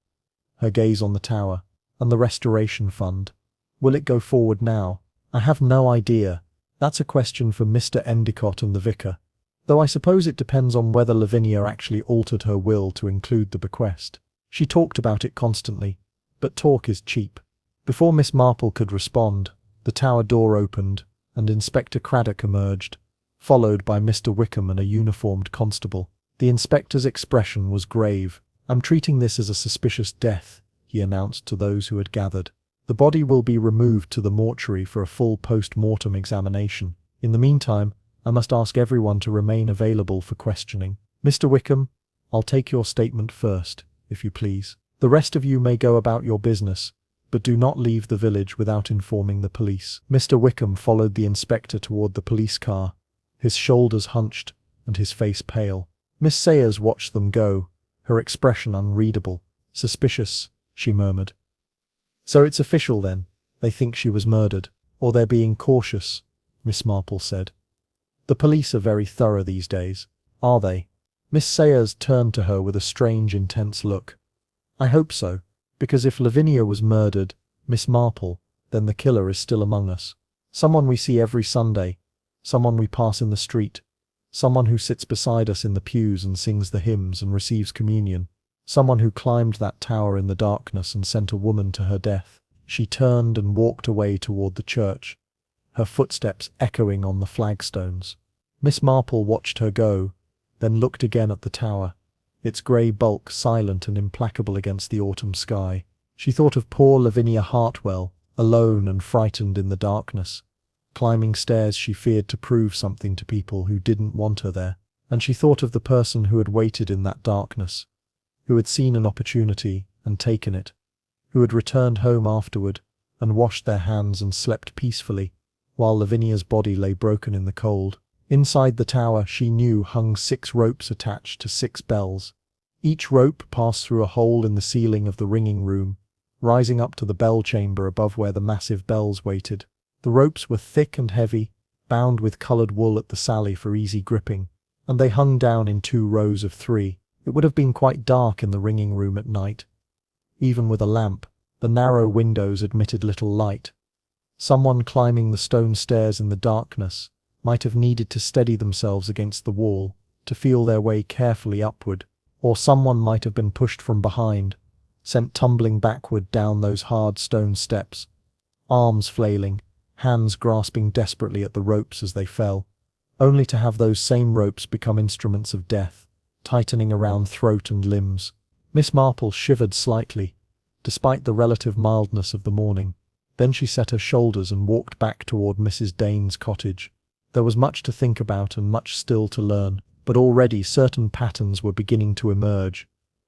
[SPEAKER 1] her gaze on the tower, and the restoration fund. Will it go forward now? I have no idea. That's a question for Mr. Endicott and the vicar. Though I suppose it depends on whether Lavinia actually altered her will to include the bequest. She talked about it constantly, but talk is cheap. Before Miss Marple could respond, the tower door opened, and Inspector Craddock emerged, followed by Mr. Wickham and a uniformed constable. The inspector's expression was grave. "I'm treating this as a suspicious death," he announced to those who had gathered. "The body will be removed to the mortuary for a full post-mortem examination. In the meantime, I must ask everyone to remain available for questioning. Mr. Wickham, I'll take your statement first, if you please. The rest of you may go about your business, but do not leave the village without informing the police." Mr. Wickham followed the inspector toward the police car, his shoulders hunched and his face pale. Miss Sayers watched them go, her expression unreadable. "Suspicious," she murmured. "So it's official then? They think she was murdered. Or they're being cautious," Miss Marple said. "The police are very thorough these days." "Are they?" Miss Sayers turned to her with a strange, intense look. "I hope so, because if Lavinia was murdered, Miss Marple, then the killer is still among us. Someone we see every Sunday, someone we pass in the street, someone who sits beside us in the pews and sings the hymns and receives communion, someone who climbed that tower in the darkness and sent a woman to her death." She turned and walked away toward the church, her footsteps echoing on the flagstones. Miss Marple watched her go, then looked again at the tower, its grey bulk silent and implacable against the autumn sky. She thought of poor Lavinia Hartwell, alone and frightened in the darkness, climbing stairs she feared to prove something to people who didn't want her there. And she thought of the person who had waited in that darkness, who had seen an opportunity and taken it, who had returned home afterward and washed their hands and slept peacefully, while Lavinia's body lay broken in the cold. Inside the tower, she knew, hung 6 ropes attached to 6 bells. Each rope passed through a hole in the ceiling of the ringing room, rising up to the bell chamber above where the massive bells waited. The ropes were thick and heavy, bound with coloured wool at the sally for easy gripping, and they hung down in 2 rows of 3. It would have been quite dark in the ringing room at night. Even with a lamp, the narrow windows admitted little light. Someone climbing the stone stairs in the darkness might have needed to steady themselves against the wall, to feel their way carefully upward, or someone might have been pushed from behind, sent tumbling backward down those hard stone steps, arms flailing, hands grasping desperately at the ropes as they fell, only to have those same ropes become instruments of death, tightening around throat and limbs. Miss Marple shivered slightly, despite the relative mildness of the morning. Then she set her shoulders and walked back toward Mrs. Dane's cottage. There was much to think about and much still to learn, but already certain patterns were beginning to emerge.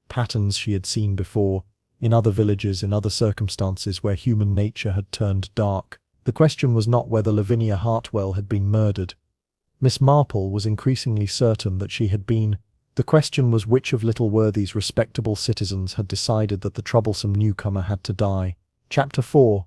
[SPEAKER 1] patterns she had seen before, in other villages, in other circumstances where human nature had turned dark. The question was not whether Lavinia Hartwell had been murdered. Miss Marple was increasingly certain that she had been. The question was which of Little Worthy's respectable citizens had decided that the troublesome newcomer had to die. Chapter 4.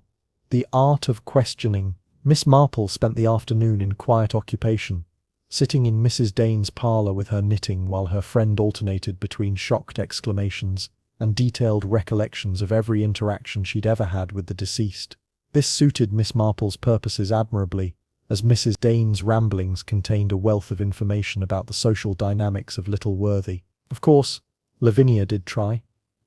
[SPEAKER 1] The Art of Questioning. Miss Marple spent the afternoon in quiet occupation, sitting in Mrs. Dane's parlour with her knitting while her friend alternated between shocked exclamations and detailed recollections of every interaction she'd ever had with the deceased. This suited Miss Marple's purposes admirably, as Mrs. Dane's ramblings contained a wealth of information about the social dynamics of Little Worthy. Of course, Lavinia did try,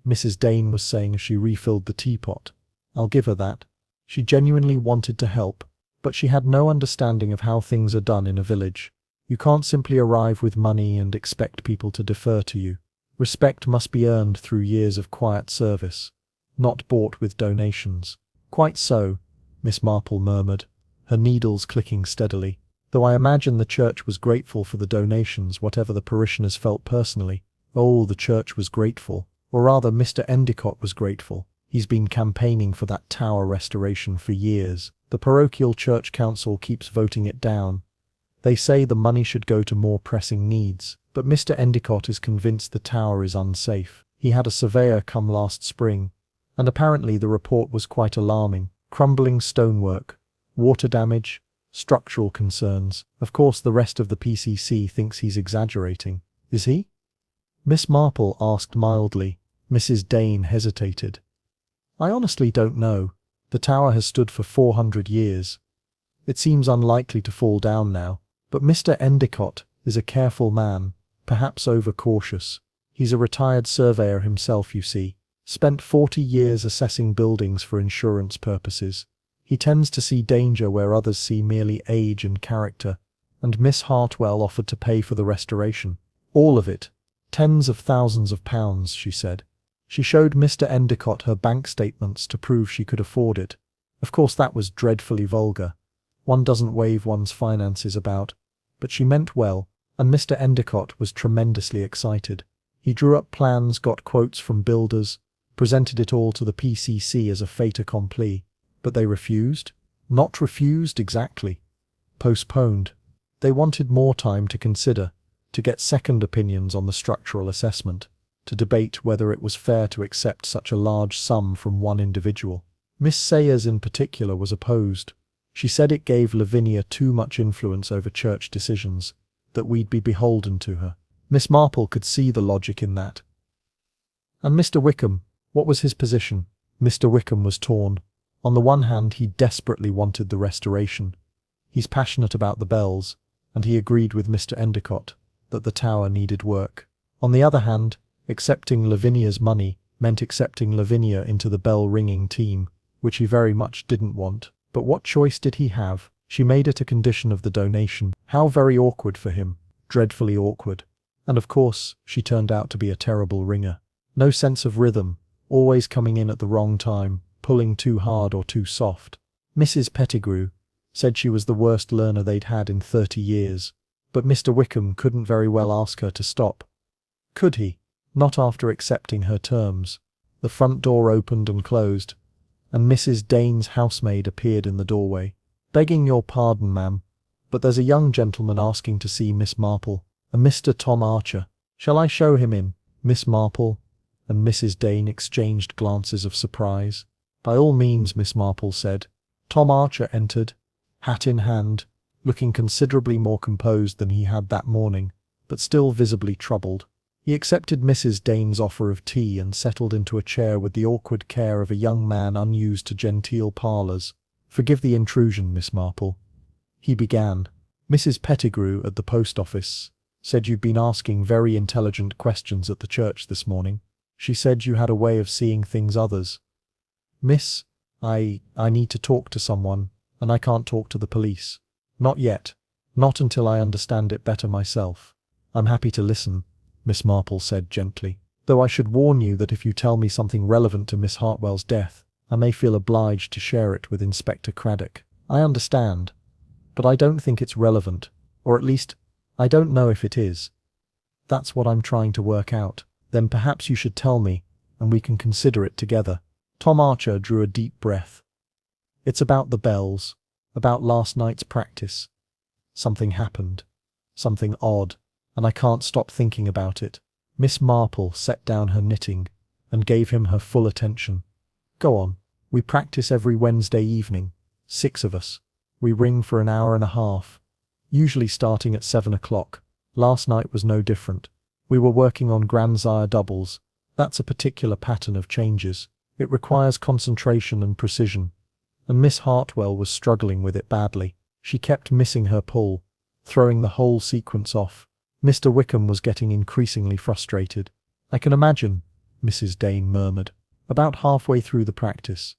[SPEAKER 1] Mrs. Dane was saying as she refilled the teapot. I'll give her that. She genuinely wanted to help, but she had no understanding of how things are done in a village. You can't simply arrive with money and expect people to defer to you. Respect must be earned through years of quiet service, not bought with donations. Quite so, Miss Marple murmured, her needles clicking steadily. Though I imagine the church was grateful for the donations, whatever the parishioners felt personally. Oh, the church was grateful. Or rather, Mr. Endicott was grateful. He's been campaigning for that tower restoration for years. The parochial church council keeps voting it down. They say the money should go to more pressing needs, but Mr. Endicott is convinced the tower is unsafe. He had a surveyor come last spring, and apparently the report was quite alarming. Crumbling stonework, water damage, structural concerns. Of course the rest of the PCC thinks he's exaggerating. Is he? Miss Marple asked mildly. Mrs. Dane hesitated. I honestly don't know. The tower has stood for 400 years. It seems unlikely to fall down now, but Mr. Endicott is a careful man, perhaps overcautious. He's a retired surveyor himself, you see. Spent 40 years assessing buildings for insurance purposes. He tends to see danger where others see merely age and character, and Miss Hartwell offered to pay for the restoration. All of it. Tens of thousands of pounds, she said. She showed Mr. Endicott her bank statements to prove she could afford it. Of course that was dreadfully vulgar. One doesn't wave one's finances about, but she meant well, and Mr. Endicott was tremendously excited. He drew up plans, got quotes from builders, presented it all to the PCC as a fait accompli. But they refused? Not refused exactly. Postponed. They wanted more time to consider, to get second opinions on the structural assessment, to debate whether it was fair to accept such a large sum from one individual. Miss Sayers in particular was opposed. She said it gave Lavinia too much influence over church decisions, that we'd be beholden to her. Miss Marple could see the logic in that. And Mr. Wickham, what was his position? Mr. Wickham was torn. On the one hand, he desperately wanted the restoration. He's passionate about the bells, and he agreed with Mr. Endicott that the tower needed work. On the other hand, accepting Lavinia's money meant accepting Lavinia into the bell-ringing team, which he very much didn't want. But what choice did he have? She made it a condition of the donation. How very awkward for him. Dreadfully awkward. And of course, she turned out to be a terrible ringer. No sense of rhythm, always coming in at the wrong time, pulling too hard or too soft. Mrs. Pettigrew said she was the worst learner they'd had in 30 years. But Mr. Wickham couldn't very well ask her to stop. Could he? Not after accepting her terms. The front door opened and closed, and Mrs. Dane's housemaid appeared in the doorway. Begging your pardon, ma'am, but there's a young gentleman asking to see Miss Marple, a Mr. Tom Archer. Shall I show him in? Miss Marple and Mrs. Dane exchanged glances of surprise. By all means, Miss Marple said. Tom Archer entered, hat in hand, looking considerably more composed than he had that morning, but still visibly troubled. He accepted Mrs. Dane's offer of tea and settled into a chair with the awkward care of a young man unused to genteel parlours. Forgive the intrusion, Miss Marple, he began. Mrs. Pettigrew at the post office said you'd been asking very intelligent questions at the church this morning. She said you had a way of seeing things others. Miss, I need to talk to someone, and I can't talk to the police. Not yet. Not until I understand it better myself. I'm happy to listen, Miss Marple said gently, though I should warn you that if you tell me something relevant to Miss Hartwell's death, I may feel obliged to share it with Inspector Craddock. I understand, but I don't think it's relevant, or at least, I don't know if it is. That's what I'm trying to work out. Then perhaps you should tell me, and we can consider it together. Tom Archer drew a deep breath. It's about the bells, about last night's practice. Something happened. Something odd, and I can't stop thinking about it. Miss Marple set down her knitting and gave him her full attention. Go on. We practice every Wednesday evening, 6 of us. We ring for an hour and a half, usually starting at 7 o'clock. Last night was no different. We were working on grandsire doubles. That's a particular pattern of changes. It requires concentration and precision. And Miss Hartwell was struggling with it badly. She kept missing her pull, throwing the whole sequence off. Mr. Wickham was getting increasingly frustrated. I can imagine, Mrs. Dane murmured. About halfway through the practice,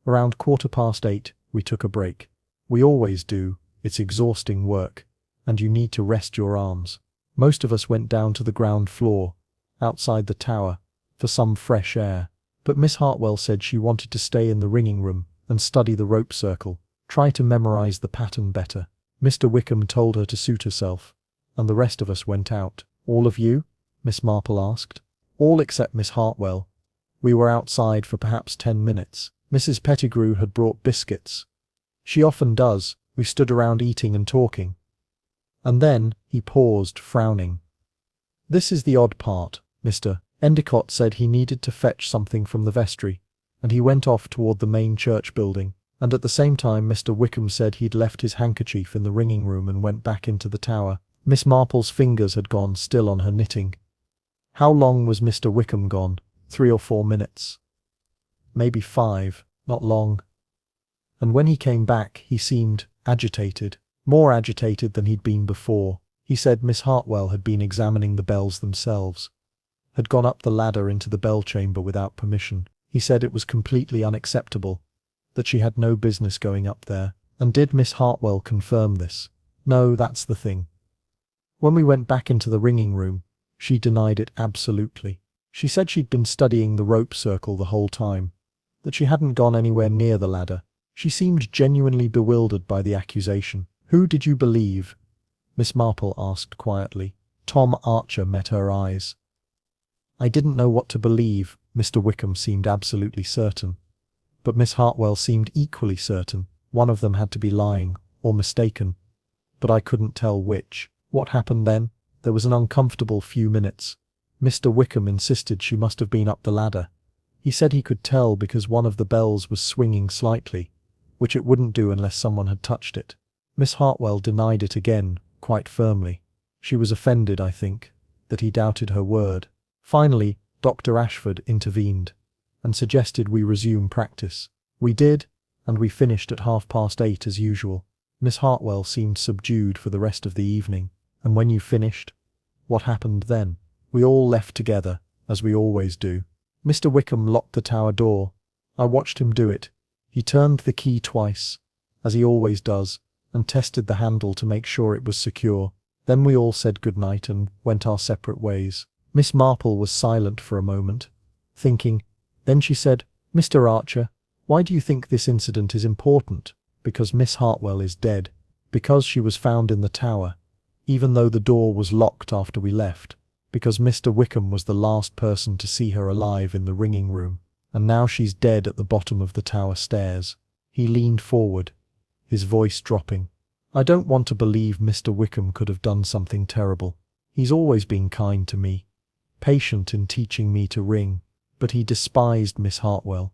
[SPEAKER 1] around 8:15, we took a break. We always do. It's exhausting work, and you need to rest your arms. Most of us went down to the ground floor, outside the tower, for some fresh air. But Miss Hartwell said she wanted to stay in the ringing room and study the rope circle, try to memorize the pattern better. Mr. Wickham told her to suit herself, and the rest of us went out. All of you? Miss Marple asked. All except Miss Hartwell. We were outside for perhaps 10 minutes. Mrs. Pettigrew had brought biscuits. She often does. We stood around eating and talking. And then, he paused, frowning. This is the odd part. Mr. Endicott said he needed to fetch something from the vestry, and he went off toward the main church building, and at the same time Mr. Wickham said he'd left his handkerchief in the ringing room and went back into the tower. Miss Marple's fingers had gone still on her knitting. How long was Mr. Wickham gone? 3 or 4 minutes. Maybe 5, not long. And when he came back, he seemed agitated, more agitated than he'd been before. He said Miss Hartwell had been examining the bells themselves, had gone up the ladder into the bell chamber without permission. He said it was completely unacceptable, that she had no business going up there. And did Miss Hartwell confirm this? No, that's the thing. When we went back into the ringing room, she denied it absolutely. She said she'd been studying the rope circle the whole time, that she hadn't gone anywhere near the ladder. She seemed genuinely bewildered by the accusation. Who did you believe? Miss Marple asked quietly. Tom Archer met her eyes. I didn't know what to believe. Mr. Wickham seemed absolutely certain, but Miss Hartwell seemed equally certain. One of them had to be lying, or mistaken, but I couldn't tell which. What happened then? There was an uncomfortable few minutes. Mr. Wickham insisted she must have been up the ladder. He said he could tell because one of the bells was swinging slightly, which it wouldn't do unless someone had touched it. Miss Hartwell denied it again, quite firmly. She was offended, I think, that he doubted her word. Finally, Dr. Ashford intervened and suggested we resume practice. We did, and we finished at 8:30 as usual. Miss Hartwell seemed subdued for the rest of the evening. And when you finished, what happened then? We all left together, as we always do. Mr. Wickham locked the tower door. I watched him do it. He turned the key twice, as he always does, and tested the handle to make sure it was secure. Then we all said goodnight and went our separate ways. Miss Marple was silent for a moment, thinking. Then she said, Mr. Archer, why do you think this incident is important? Because Miss Hartwell is dead. Because she was found in the tower, even though the door was locked after we left. Because Mr. Wickham was the last person to see her alive in the ringing room, and now she's dead at the bottom of the tower stairs. He leaned forward, his voice dropping. I don't want to believe Mr. Wickham could have done something terrible. He's always been kind to me, patient in teaching me to ring, but he despised Miss Hartwell,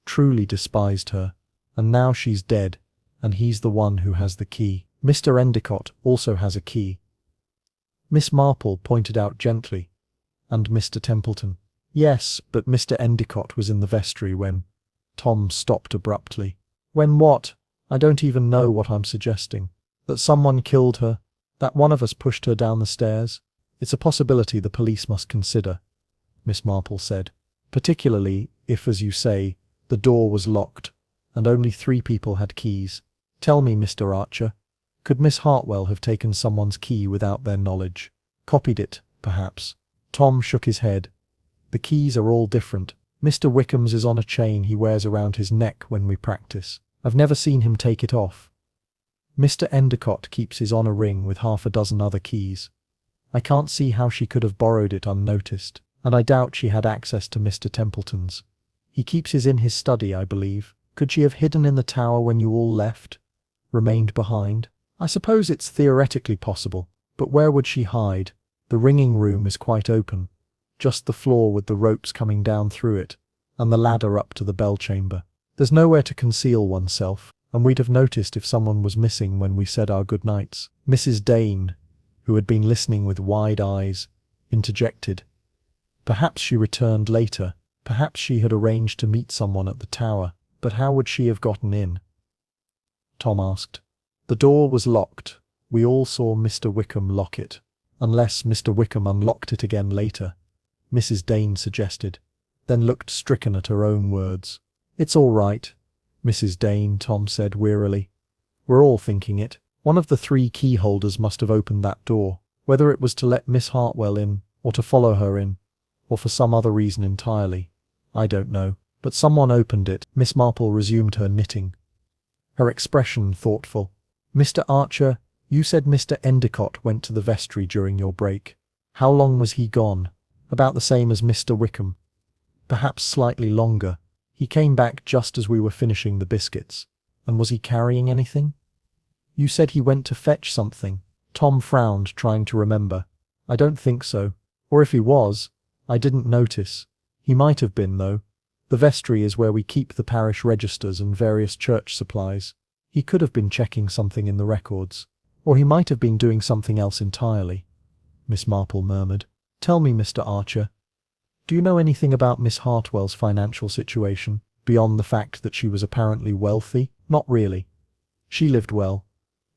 [SPEAKER 1] truly despised her, and now she's dead, and he's the one who has the key. Mr. Endicott also has a key, Miss Marple pointed out gently. And Mr. Templeton. Yes, but Mr. Endicott was in the vestry when... Tom stopped abruptly. When what? I don't even know what I'm suggesting. That someone killed her? That one of us pushed her down the stairs? It's a possibility the police must consider, Miss Marple said. Particularly if, as you say, the door was locked, and only 3 people had keys. Tell me, Mr. Archer, could Miss Hartwell have taken someone's key without their knowledge? Copied it, perhaps? Tom shook his head. The keys are all different. Mr. Wickham's is on a chain he wears around his neck when we practice. I've never seen him take it off. Mr. Endicott keeps his on a ring with 6 other keys. I can't see how she could have borrowed it unnoticed. and I doubt she had access to Mr. Templeton's. He keeps his in his study, I believe. Could she have hidden in the tower when you all left? Remained behind? I suppose it's theoretically possible, but where would she hide? The ringing room is quite open. Just the floor with the ropes coming down through it, and the ladder up to the bell chamber. There's nowhere to conceal oneself, and we'd have noticed if someone was missing when we said our good nights. Mrs. Dane, who had been listening with wide eyes, interjected. Perhaps she returned later. Perhaps she had arranged to meet someone at the tower. But how would she have gotten in? Tom asked. The door was locked. We all saw Mr. Wickham lock it. Unless Mr. Wickham unlocked it again later, Mrs. Dane suggested, then looked stricken at her own words. It's all right, Mrs. Dane, Tom said wearily. We're all thinking it. One of the 3 key holders must have opened that door, whether it was to let Miss Hartwell in, or to follow her in, or for some other reason entirely. I don't know. But someone opened it. Miss Marple resumed her knitting, her expression thoughtful. Mr. Archer, you said Mr. Endicott went to the vestry during your break. How long was he gone? About the same as Mr. Wickham. Perhaps slightly longer. He came back just as we were finishing the biscuits. And was he carrying anything? You said he went to fetch something. Tom frowned, trying to remember. I don't think so. Or if he was, I didn't notice. He might have been, though. The vestry is where we keep the parish registers and various church supplies. He could have been checking something in the records. Or he might have been doing something else entirely, Miss Marple murmured. Tell me, Mr. Archer, do you know anything about Miss Hartwell's financial situation, beyond the fact that she was apparently wealthy? Not really. She lived well.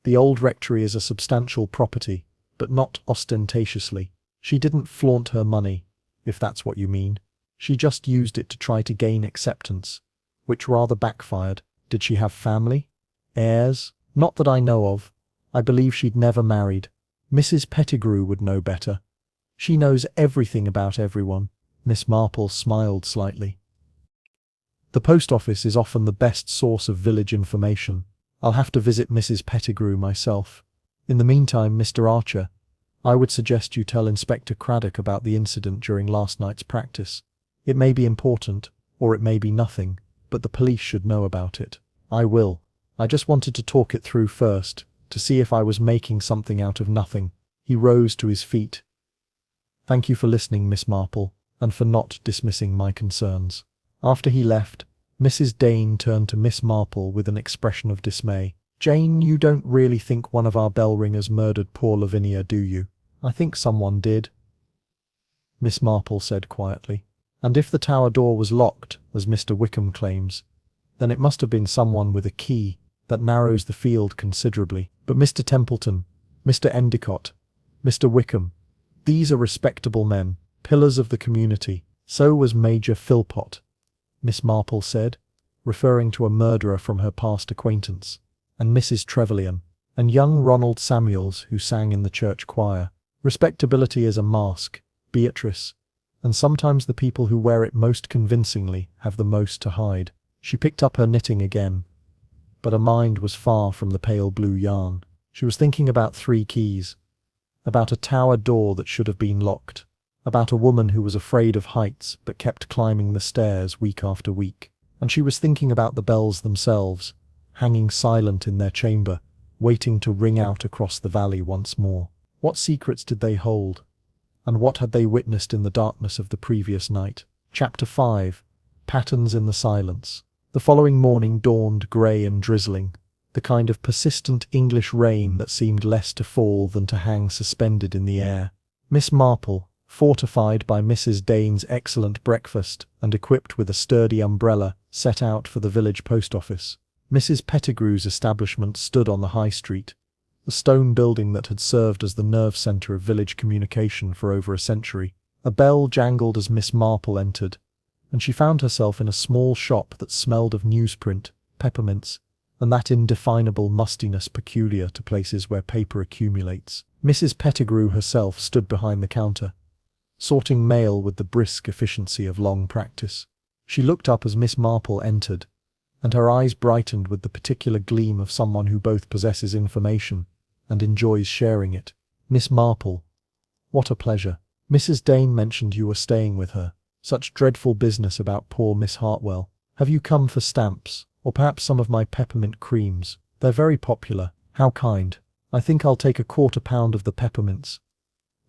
[SPEAKER 1] The old rectory is a substantial property, but not ostentatiously. She didn't flaunt her money, if that's what you mean. She just used it to try to gain acceptance, which rather backfired. Did she have family? Heirs? Not that I know of. I believe she'd never married. Mrs. Pettigrew would know better. She knows everything about everyone. Miss Marple smiled slightly. The post office is often the best source of village information. I'll have to visit Mrs. Pettigrew myself. In the meantime, Mr. Archer, I would suggest you tell Inspector Craddock about the incident during last night's practice. It may be important, or it may be nothing, but the police should know about it. I will. I just wanted to talk it through first, to see if I was making something out of nothing. He rose to his feet. Thank you for listening, Miss Marple, and for not dismissing my concerns. After he left, Mrs. Dane turned to Miss Marple with an expression of dismay. Jane, you don't really think one of our bell ringers murdered poor Lavinia, do you? I think someone did, Miss Marple said quietly. And if the tower door was locked, as Mr. Wickham claims, then it must have been someone with a key. That narrows the field considerably. But Mr. Templeton, Mr. Endicott, Mr. Wickham, these are respectable men, pillars of the community. So was Major Philpott, Miss Marple said, referring to a murderer from her past acquaintance, and Mrs. Trevelyan, and young Ronald Samuels, who sang in the church choir. Respectability is a mask, Beatrice, and sometimes the people who wear it most convincingly have the most to hide. She picked up her knitting again, but her mind was far from the pale blue yarn. She was thinking about 3 keys, about a tower door that should have been locked, about a woman who was afraid of heights but kept climbing the stairs week after week. And she was thinking about the bells themselves, hanging silent in their chamber, waiting to ring out across the valley once more. What secrets did they hold? And what had they witnessed in the darkness of the previous night? Chapter 5. Patterns in the Silence. The following morning dawned grey and drizzling, the kind of persistent English rain that seemed less to fall than to hang suspended in the air. Miss Marple, fortified by Mrs. Dane's excellent breakfast and equipped with a sturdy umbrella, set out for the village post office. Mrs. Pettigrew's establishment stood on the high street, the stone building that had served as the nerve centre of village communication for over a century. A bell jangled as Miss Marple entered, and she found herself in a small shop that smelled of newsprint, peppermints, and that indefinable mustiness peculiar to places where paper accumulates. Mrs. Pettigrew herself stood behind the counter, sorting mail with the brisk efficiency of long practice. She looked up as Miss Marple entered, and her eyes brightened with the particular gleam of someone who both possesses information and enjoys sharing it. Miss Marple. What a pleasure. Mrs. Dane mentioned you were staying with her. Such dreadful business about poor Miss Hartwell. Have you come for stamps, or perhaps some of my peppermint creams? They're very popular. How kind. I think I'll take a £1/4 of the peppermints,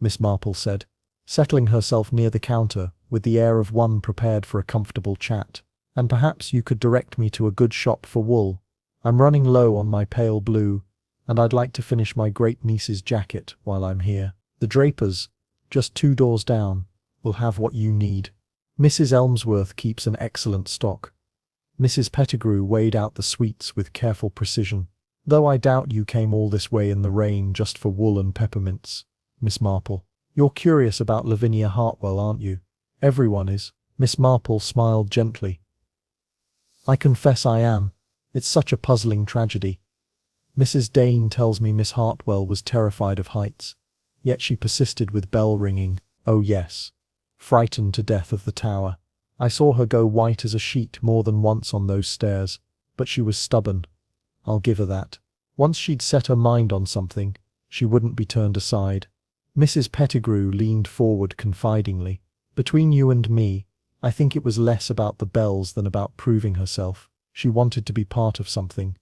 [SPEAKER 1] Miss Marple said, settling herself near the counter with the air of one prepared for a comfortable chat. And perhaps you could direct me to a good shop for wool. I'm running low on my pale blue, and I'd like to finish my great-niece's jacket while I'm here. The drapers, just 2 doors down, will have what you need. Mrs. Elmsworth keeps an excellent stock. Mrs. Pettigrew weighed out the sweets with careful precision. Though I doubt you came all this way in the rain just for wool and peppermints, Miss Marple. You're curious about Lavinia Hartwell, aren't you? Everyone is. Miss Marple smiled gently. I confess I am. It's such a puzzling tragedy. Mrs. Dane tells me Miss Hartwell was terrified of heights, yet she persisted with bell ringing. Oh yes. Frightened to death of the tower. I saw her go white as a sheet more than once on those stairs, but she was stubborn. I'll give her that. Once she'd set her mind on something, she wouldn't be turned aside. Mrs. Pettigrew leaned forward confidingly. Between you and me, I think it was less about the bells than about proving herself. She wanted to be part of something.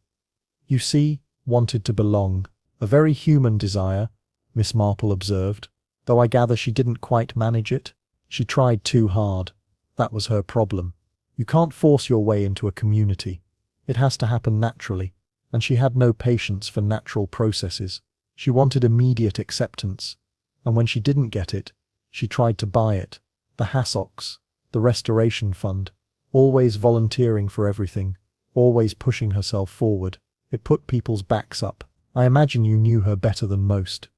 [SPEAKER 1] You see, wanted to belong. A very human desire, Miss Marple observed, though I gather she didn't quite manage it. She tried too hard. That was her problem. You can't force your way into a community. It has to happen naturally, and she had no patience for natural processes. She wanted immediate acceptance, and when she didn't get it, she tried to buy it. The Hassocks, the Restoration Fund, always volunteering for everything, always pushing herself forward. It put people's backs up. I imagine you knew her better than most.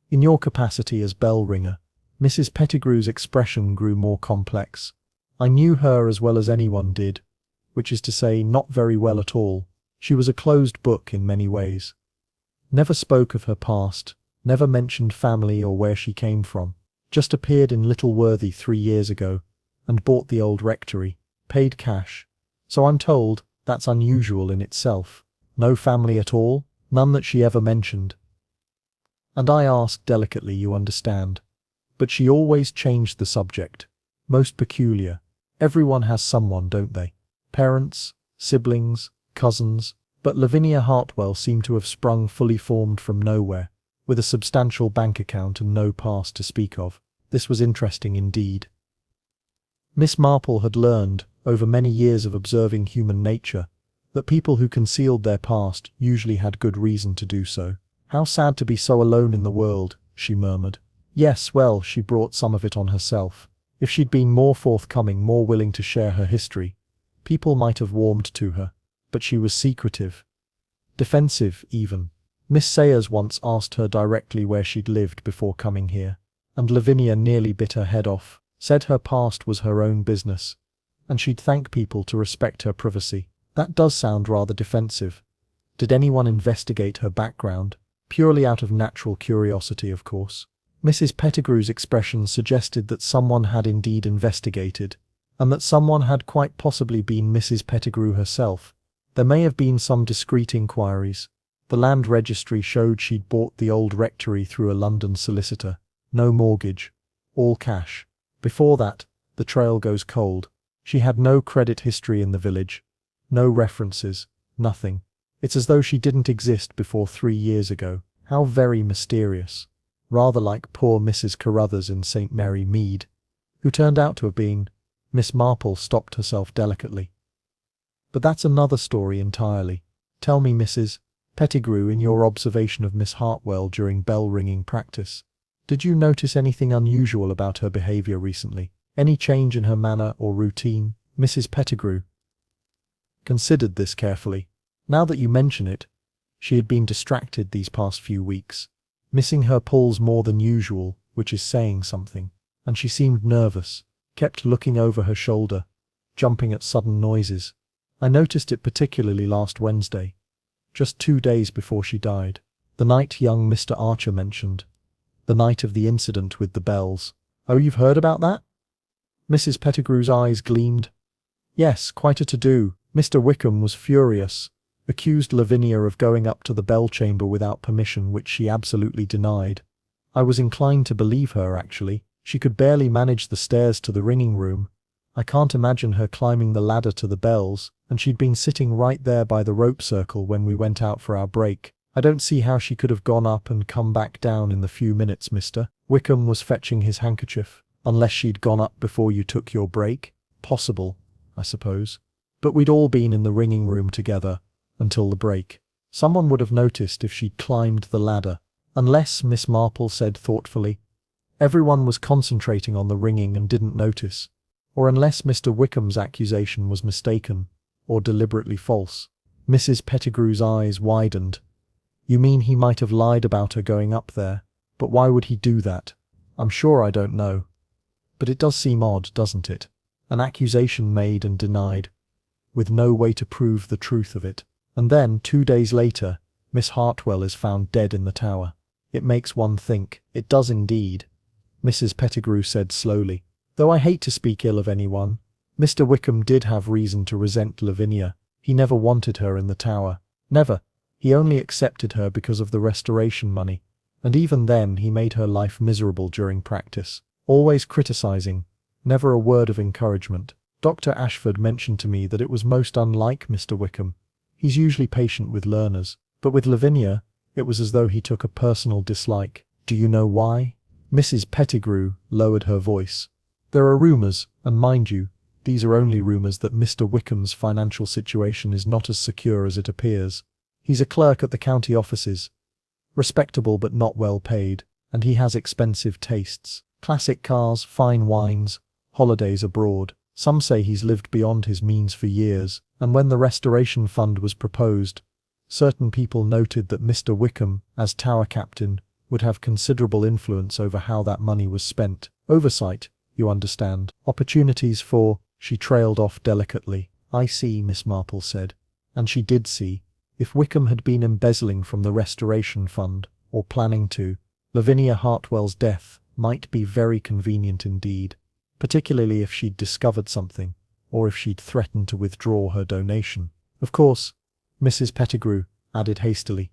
[SPEAKER 1] In your capacity as bell ringer, Mrs. Pettigrew's expression grew more complex. I knew her as well as anyone did, which is to say not very well at all. She was a closed book in many ways. Never spoke of her past, never mentioned family or where she came from. Just appeared in Little Worthy 3 years ago, and bought the old rectory, paid cash. So I'm told that's unusual in itself. No family at all, none that she ever mentioned. And I asked delicately, you understand. But she always changed the subject. Most peculiar. Everyone has someone, don't they? Parents, siblings, cousins. But Lavinia Hartwell seemed to have sprung fully formed from nowhere, with a substantial bank account and no past to speak of. This was interesting indeed. Miss Marple had learned, over many years of observing human nature, that people who concealed their past usually had good reason to do so. How sad to be so alone in the world, she murmured. Yes, well, she brought some of it on herself. If she'd been more forthcoming, more willing to share her history, people might have warmed to her. But she was secretive. Defensive, even. Miss Sayers once asked her directly where she'd lived before coming here, and Lavinia nearly bit her head off, said her past was her own business, and she'd thank people to respect her privacy. That does sound rather defensive. Did anyone investigate her background? Purely out of natural curiosity, of course. Mrs. Pettigrew's expression suggested that someone had indeed investigated, and that someone had quite possibly been Mrs. Pettigrew herself. There may have been some discreet inquiries. The land registry showed she'd bought the old rectory through a London solicitor. No mortgage. All cash. Before that, the trail goes cold. She had no credit history in the village. No references. Nothing. It's as though she didn't exist before 3 years ago. How very mysterious. Rather like poor Mrs. Carruthers in St. Mary Mead, who turned out to have been. Miss Marple stopped herself delicately. But that's another story entirely. Tell me, Mrs. Pettigrew, in your observation of Miss Hartwell during bell-ringing practice, did you notice anything unusual about her behaviour recently? Any change in her manner or routine? Mrs. Pettigrew considered this carefully. Now that you mention it, she had been distracted these past few weeks, missing her pulls more than usual, which is saying something, and she seemed nervous, kept looking over her shoulder, jumping at sudden noises. I noticed it particularly last Wednesday, just 2 days before she died, the night young Mr. Archer mentioned, the night of the incident with the bells. Oh, you've heard about that? Mrs. Pettigrew's eyes gleamed. Yes, quite a to-do. Mr. Wickham was furious, accused Lavinia of going up to the bell chamber without permission, which she absolutely denied. I was inclined to believe her, actually. She could barely manage the stairs to the ringing room. I can't imagine her climbing the ladder to the bells, and she'd been sitting right there by the rope circle when we went out for our break. I don't see how she could have gone up and come back down in the few minutes Mr. Wickham was fetching his handkerchief. Unless she'd gone up before you took your break? Possible, I suppose. But we'd all been in the ringing room together until the break. Someone would have noticed if she'd climbed the ladder. Unless, Miss Marple said thoughtfully, everyone was concentrating on the ringing and didn't notice. Or unless Mr. Wickham's accusation was mistaken, or deliberately false. Mrs. Pettigrew's eyes widened. You mean he might have lied about her going up there? But why would he do that? I'm sure I don't know. But it does seem odd, doesn't it? An accusation made and denied, with no way to prove the truth of it. And then, 2 days later, Miss Hartwell is found dead in the tower. It makes one think. It does indeed, Mrs. Pettigrew said slowly. Though I hate to speak ill of anyone, Mr. Wickham did have reason to resent Lavinia. He never wanted her in the tower. Never. He only accepted her because of the restoration money. And even then he made her life miserable during practice. Always criticizing. Never a word of encouragement. Dr. Ashford mentioned to me that it was most unlike Mr. Wickham. He's usually patient with learners. But with Lavinia, it was as though he took a personal dislike. Do you know why? Mrs. Pettigrew lowered her voice. There are rumours, and mind you, these are only rumours, that Mr. Wickham's financial situation is not as secure as it appears. He's a clerk at the county offices. Respectable but not well paid, and he has expensive tastes. Classic cars, fine wines, holidays abroad. Some say he's lived beyond his means for years, and when the restoration fund was proposed, certain people noted that Mr. Wickham, as tower captain, would have considerable influence over how that money was spent. Oversight, you understand. Opportunities for... She trailed off delicately. I see, Miss Marple said. And she did see. If Wickham had been embezzling from the restoration fund, or planning to, Lavinia Hartwell's death might be very convenient indeed, particularly if she'd discovered something, or if she'd threatened to withdraw her donation. Of course, Mrs. Pettigrew added hastily.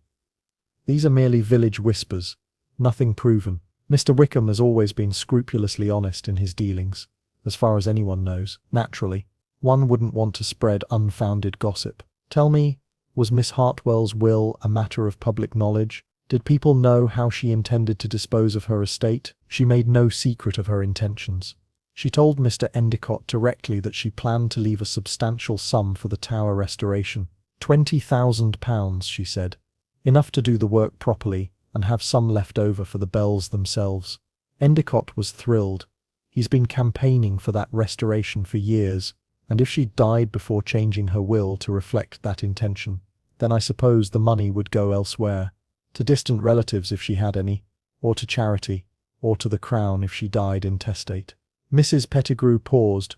[SPEAKER 1] These are merely village whispers, nothing proven. Mr. Wickham has always been scrupulously honest in his dealings, as far as anyone knows. Naturally, one wouldn't want to spread unfounded gossip. Tell me, was Miss Hartwell's will a matter of public knowledge? Did people know how she intended to dispose of her estate? She made no secret of her intentions. She told Mr. Endicott directly that she planned to leave a substantial sum for the tower restoration. £20,000, she said. Enough to do the work properly, and have some left over for the bells themselves. Endicott was thrilled. He's been campaigning for that restoration for years, and if she died before changing her will to reflect that intention, then I suppose the money would go elsewhere, to distant relatives if she had any, or to charity, or to the Crown if she died intestate. Mrs. Pettigrew paused.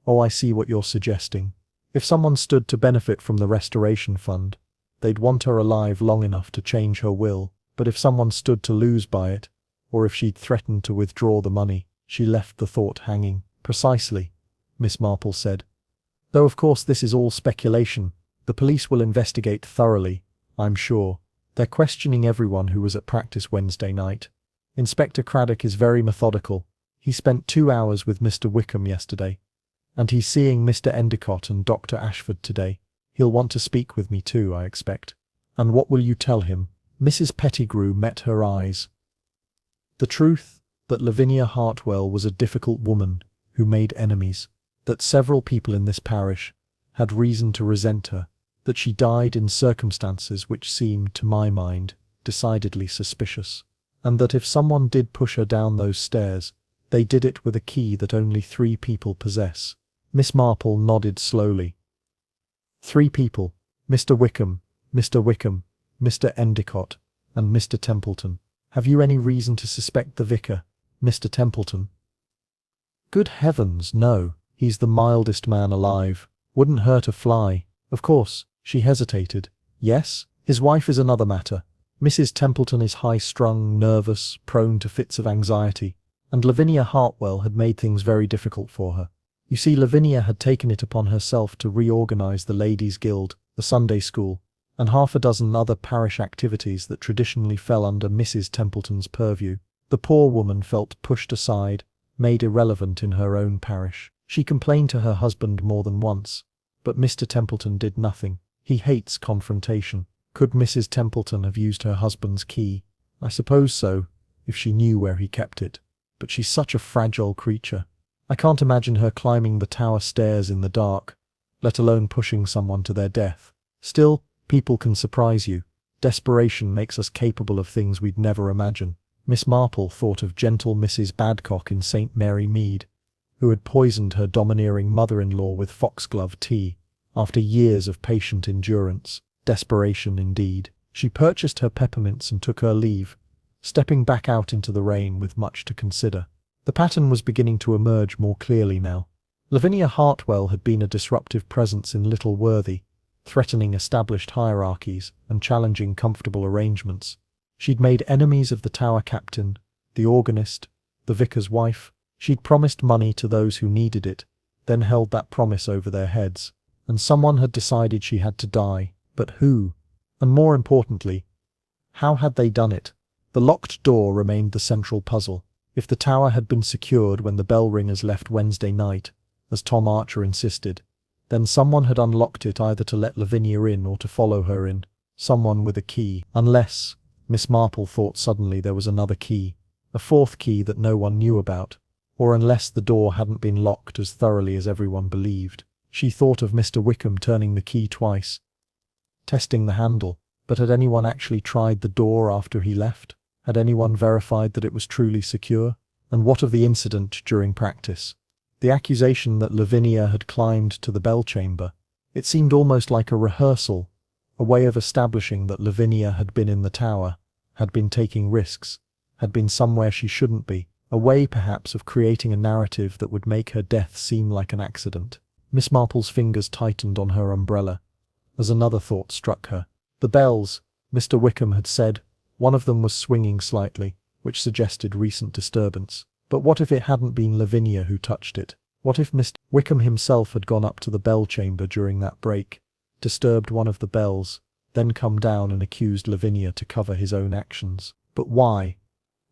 [SPEAKER 1] Oh, I see what you're suggesting. If someone stood to benefit from the restoration fund, they'd want her alive long enough to change her will, but if someone stood to lose by it, or if she'd threatened to withdraw the money, she left the thought hanging. Precisely, Miss Marple said. Though of course this is all speculation. The police will investigate thoroughly, I'm sure. They're questioning everyone who was at practice Wednesday night. Inspector Craddock is very methodical. He spent 2 hours with Mr. Wickham yesterday, and he's seeing Mr. Endicott and Dr. Ashford today. He'll want to speak with me too, I expect. And what will you tell him? Mrs. Pettigrew met her eyes. The truth, that Lavinia Hartwell was a difficult woman who made enemies, that several people in this parish had reason to resent her, that she died in circumstances which seemed, to my mind, decidedly suspicious, and that if someone did push her down those stairs, they did it with a key that only 3 people possess. Miss Marple nodded slowly. 3 people, Mr. Wickham, Mr. Endicott, and Mr. Templeton. Have you any reason to suspect the vicar, Mr. Templeton? Good heavens, no. He's the mildest man alive. Wouldn't hurt a fly. Of course, she hesitated. Yes, his wife is another matter. Mrs. Templeton is high-strung, nervous, prone to fits of anxiety, and Lavinia Hartwell had made things very difficult for her. You see, Lavinia had taken it upon herself to reorganize the Ladies' Guild, the Sunday School, and 6 other parish activities that traditionally fell under Mrs. Templeton's purview. The poor woman felt pushed aside made irrelevant in her own parish. She complained to her husband more than once, but Mr. Templeton did nothing. He hates confrontation. Could Mrs. Templeton have used her husband's key? I suppose so, if she knew where he kept it. But she's such a fragile creature. I can't imagine her climbing the tower stairs in the dark, let alone pushing someone to their death. Still, people can surprise you. Desperation makes us capable of things we'd never imagine. Miss Marple thought of gentle Mrs. Badcock in St. Mary Mead, who had poisoned her domineering mother-in-law with foxglove tea, after years of patient endurance. Desperation indeed. She purchased her peppermints and took her leave, stepping back out into the rain with much to consider. The pattern was beginning to emerge more clearly now. Lavinia Hartwell had been a disruptive presence in Little Worthy, threatening established hierarchies and challenging comfortable arrangements. She'd made enemies of the tower captain, the organist, the vicar's wife. She'd promised money to those who needed it, then held that promise over their heads. And someone had decided she had to die. But who? And more importantly, how had they done it? The locked door remained the central puzzle. If the tower had been secured when the bell ringers left Wednesday night, as Tom Archer insisted, then someone had unlocked it either to let Lavinia in or to follow her in. Someone with a key. Unless, Miss Marple thought suddenly, there was another key, a fourth key that no one knew about. Or unless the door hadn't been locked as thoroughly as everyone believed. She thought of Mr. Wickham turning the key twice, testing the handle. But had anyone actually tried the door after he left? Had anyone verified that it was truly secure? And what of the incident during practice? The accusation that Lavinia had climbed to the bell chamber. It seemed almost like a rehearsal, a way of establishing that Lavinia had been in the tower, had been taking risks, had been somewhere she shouldn't be. A way, perhaps, of creating a narrative that would make her death seem like an accident. Miss Marple's fingers tightened on her umbrella, as another thought struck her. The bells, Mr. Wickham had said, one of them was swinging slightly, which suggested recent disturbance. But what if it hadn't been Lavinia who touched it? What if Mr. Wickham himself had gone up to the bell chamber during that break, disturbed one of the bells, then come down and accused Lavinia to cover his own actions? But why?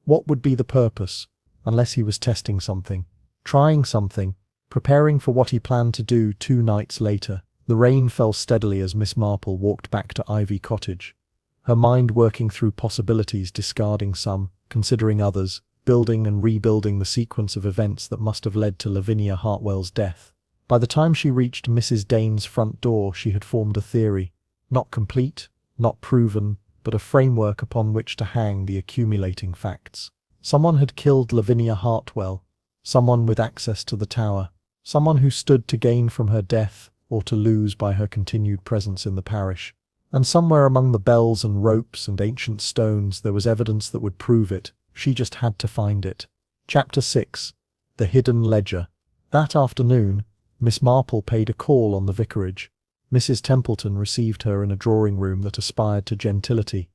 [SPEAKER 1] What would be the purpose? Unless he was testing something, trying something, preparing for what he planned to do 2 nights later. The rain fell steadily as Miss Marple walked back to Ivy Cottage, her mind working through possibilities, discarding some, considering others, building and rebuilding the sequence of events that must have led to Lavinia Hartwell's death. By the time she reached Mrs. Dane's front door, she had formed a theory, not complete, not proven, but a framework upon which to hang the accumulating facts. Someone had killed Lavinia Hartwell, someone with access to the tower, someone who stood to gain from her death or to lose by her continued presence in the parish. And somewhere among the bells and ropes and ancient stones there was evidence that would prove it. She just had to find it. Chapter 6. The Hidden Ledger. That afternoon, Miss Marple paid a call on the vicarage. Mrs. Templeton received her in a drawing-room that aspired to gentility,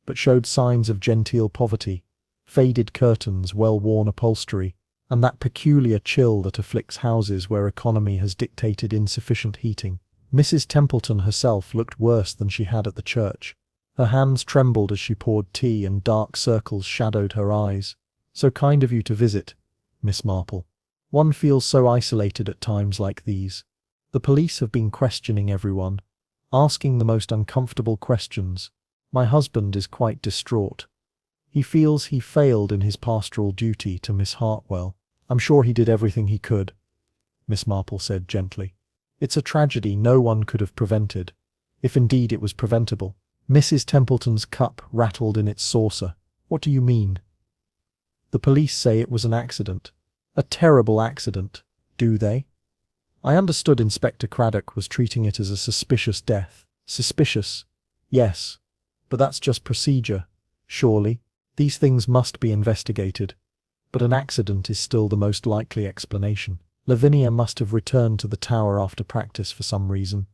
[SPEAKER 1] but showed signs of genteel poverty. Faded curtains, well-worn upholstery, and that peculiar chill that afflicts houses where economy has dictated insufficient heating. Mrs. Templeton herself looked worse than she had at the church. Her hands trembled as she poured tea and dark circles shadowed her eyes. "So kind of you to visit, Miss Marple. One feels so isolated at times like these. The police have been questioning everyone, asking the most uncomfortable questions. My husband is quite distraught. He feels he failed in his pastoral duty to Miss Hartwell." "I'm sure he did everything he could," Miss Marple said gently. "It's a tragedy no one could have prevented, if indeed it was preventable." Mrs. Templeton's cup rattled in its saucer. "What do you mean?" "The police say it was an accident. A terrible accident." "Do they?" "I understood Inspector Craddock was treating it as a suspicious death." "Suspicious? Yes. But that's just procedure, surely. These things must be investigated. But an accident is still the most likely explanation. Lavinia must have returned to the tower after practice for some reason.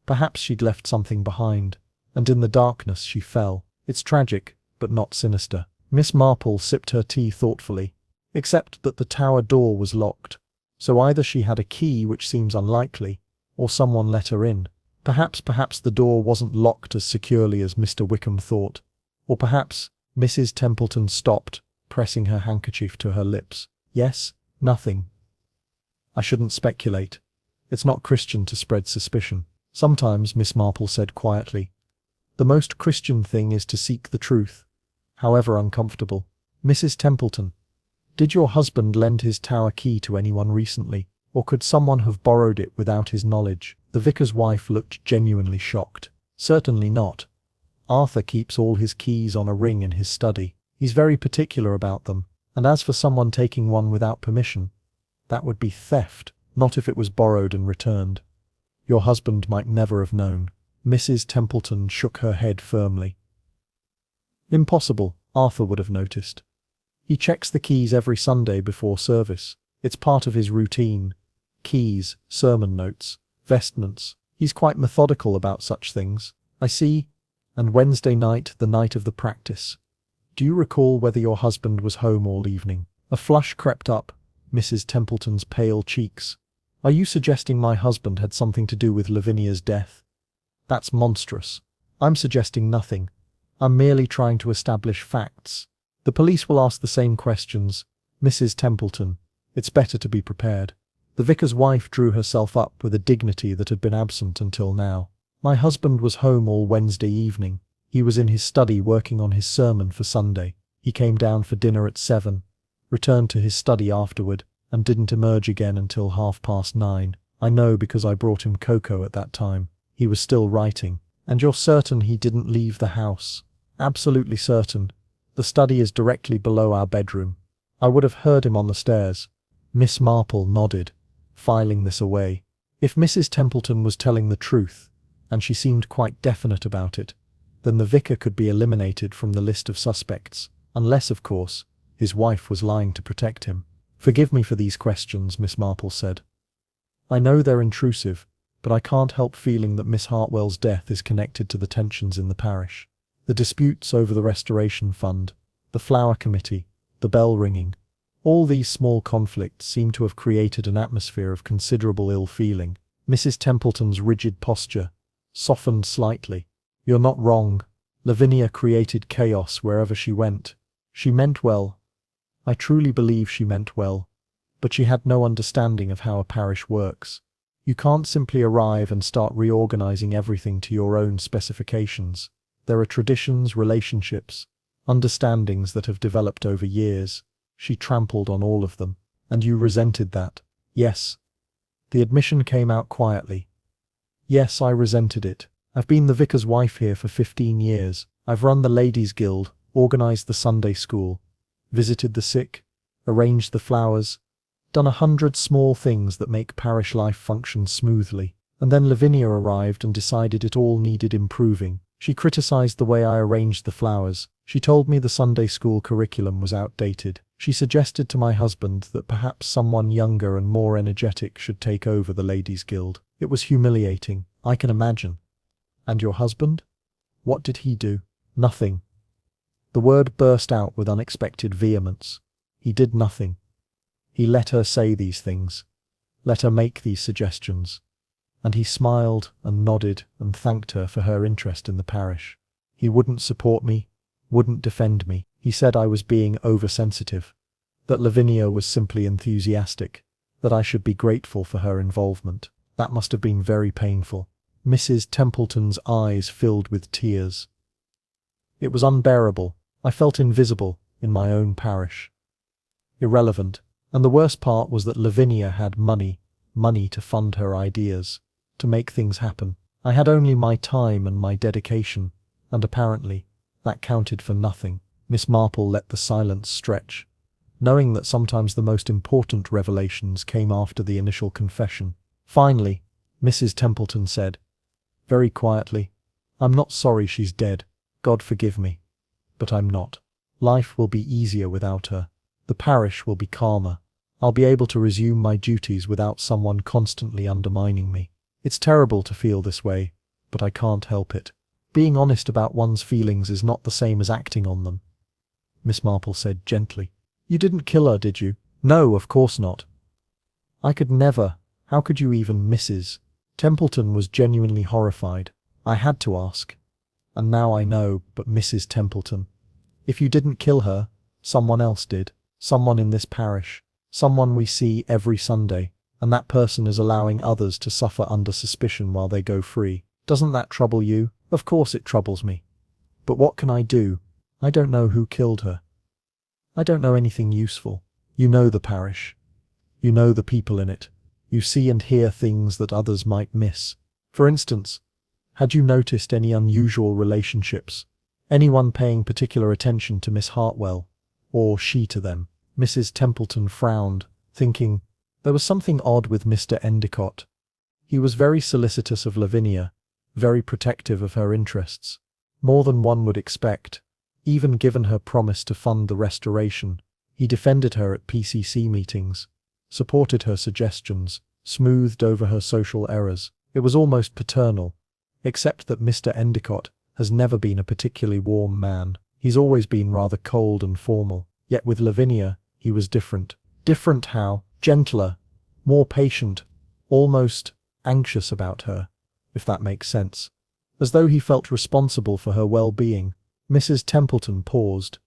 [SPEAKER 1] Perhaps she'd left something behind, and in the darkness she fell. It's tragic, but not sinister." Miss Marple sipped her tea thoughtfully. "Except that the tower door was locked. So either she had a key, which seems unlikely, or someone let her in. Perhaps the door wasn't locked as securely as Mr. Wickham thought. Or perhaps..." Mrs. Templeton stopped, pressing her handkerchief to her lips. "Yes, Nothing. I shouldn't speculate. It's not Christian to spread suspicion. Sometimes, Miss Marple said quietly, the most Christian thing is to seek the truth, however uncomfortable. Mrs. Templeton, did your husband lend his tower key to anyone recently, or could someone have borrowed it without his knowledge? The vicar's wife looked genuinely shocked. Certainly not. Arthur keeps all his keys on a ring in his study. He's very particular about them, and as for someone taking one without permission, that would be theft, not if it was borrowed and returned. Your husband might never have known. Mrs. Templeton shook her head firmly. Impossible, Arthur would have noticed. He checks the keys every Sunday before service. It's part of his routine. Keys, sermon notes, vestments. He's quite methodical about such things. I see. And Wednesday night, the night of the practice. Do you recall whether your husband was home all evening? A flush crept up Mrs. Templeton's pale cheeks. Are you suggesting my husband had something to do with Lavinia's death? That's monstrous. I'm suggesting nothing. I'm merely trying to establish facts. The police will ask the same questions. Mrs. Templeton, it's better to be prepared. The vicar's wife drew herself up with a dignity that had been absent until now. My husband was home all Wednesday evening. He was in his study working on his sermon for Sunday. He came down for dinner at 7, returned to his study afterward, and didn't emerge again until 9:30. I know because I brought him cocoa at that time. He was still writing. And you're certain he didn't leave the house? Absolutely certain. The study is directly below our bedroom. I would have heard him on the stairs. Miss Marple nodded, filing this away. If Mrs. Templeton was telling the truth, and she seemed quite definite about it, then the vicar could be eliminated from the list of suspects, unless, of course, his wife was lying to protect him. Forgive me for these questions, Miss Marple said. I know they're intrusive, but I can't help feeling that Miss Hartwell's death is connected to the tensions in the parish. The disputes over the restoration fund, the flower committee, the bell ringing, all these small conflicts seem to have created an atmosphere of considerable ill feeling. Mrs. Templeton's rigid posture softened slightly. You're not wrong. Lavinia created chaos wherever she went. She meant well. I truly believe she meant well. But she had no understanding of how a parish works. You can't simply arrive and start reorganizing everything to your own specifications. There are traditions, relationships, understandings that have developed over years. She trampled on all of them. And you resented that. Yes. The admission came out quietly. Yes, I resented it. I've been the vicar's wife here for 15 years. I've run the ladies' guild, organized the Sunday school, visited the sick, arranged the flowers, done 100 small things that make parish life function smoothly. And then Lavinia arrived and decided it all needed improving. She criticized the way I arranged the flowers. She told me the Sunday school curriculum was outdated. She suggested to my husband that perhaps someone younger and more energetic should take over the ladies' guild. It was humiliating, I can imagine. And your husband? What did he do? Nothing. The word burst out with unexpected vehemence. He did nothing. He let her say these things, let her make these suggestions, and he smiled and nodded and thanked her for her interest in the parish. He wouldn't support me, wouldn't defend me. He said I was being oversensitive, that Lavinia was simply enthusiastic, that I should be grateful for her involvement. That must have been very painful. Mrs. Templeton's eyes filled with tears. It was unbearable. I felt invisible in my own parish. Irrelevant. And the worst part was that Lavinia had money to fund her ideas, to make things happen. I had only my time and my dedication, and apparently that counted for nothing. Miss Marple let the silence stretch, knowing that sometimes the most important revelations came after the initial confession. Finally, Mrs. Templeton said, very quietly, I'm not sorry she's dead. God forgive me. But I'm not. Life will be easier without her. The parish will be calmer. I'll be able to resume my duties without someone constantly undermining me. It's terrible to feel this way, but I can't help it. Being honest about one's feelings is not the same as acting on them. Miss Marple said gently. You didn't kill her, did you? No, of course not. I could never. How could you even, Mrs. Templeton was genuinely horrified. I had to ask. And now I know, but Mrs. Templeton, if you didn't kill her, someone else did. Someone in this parish. Someone we see every Sunday, and that person is allowing others to suffer under suspicion while they go free. Doesn't that trouble you? Of course it troubles me. But what can I do? I don't know who killed her. I don't know anything useful. You know the parish. You know the people in it. You see and hear things that others might miss. For instance, had you noticed any unusual relationships? Anyone paying particular attention to Miss Hartwell, or she to them? Mrs. Templeton frowned, thinking, there was something odd with Mr. Endicott. He was very solicitous of Lavinia, very protective of her interests. More than one would expect. Even given her promise to fund the restoration, he defended her at PCC meetings, supported her suggestions, smoothed over her social errors. It was almost paternal, except that Mr. Endicott has never been a particularly warm man. He's always been rather cold and formal. Yet with Lavinia, he was different. Different how? Gentler, more patient, almost anxious about her, if that makes sense. As though he felt responsible for her well-being. Mrs. Templeton paused.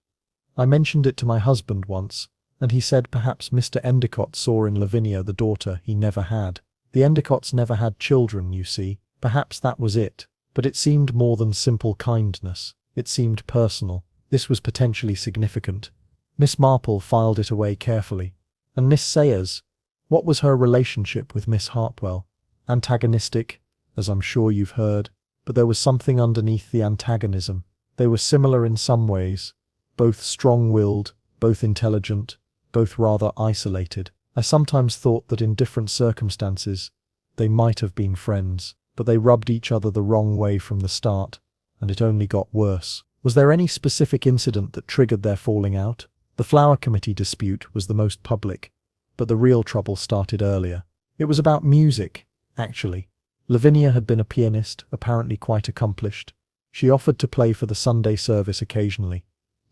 [SPEAKER 1] I mentioned it to my husband once, and he said perhaps Mr. Endicott saw in Lavinia the daughter he never had. The Endicotts never had children, you see. Perhaps that was it. But it seemed more than simple kindness. It seemed personal. This was potentially significant. Miss Marple filed it away carefully. And Miss Sayers? What was her relationship with Miss Hartwell? Antagonistic, as I'm sure you've heard. But there was something underneath the antagonism. They were similar in some ways. Both strong-willed, both intelligent, both rather isolated. I sometimes thought that in different circumstances, they might have been friends, but they rubbed each other the wrong way from the start, and it only got worse. Was there any specific incident that triggered their falling out? The flower committee dispute was the most public, but the real trouble started earlier. It was about music, actually. Lavinia had been a pianist, apparently quite accomplished. She offered to play for the Sunday service occasionally,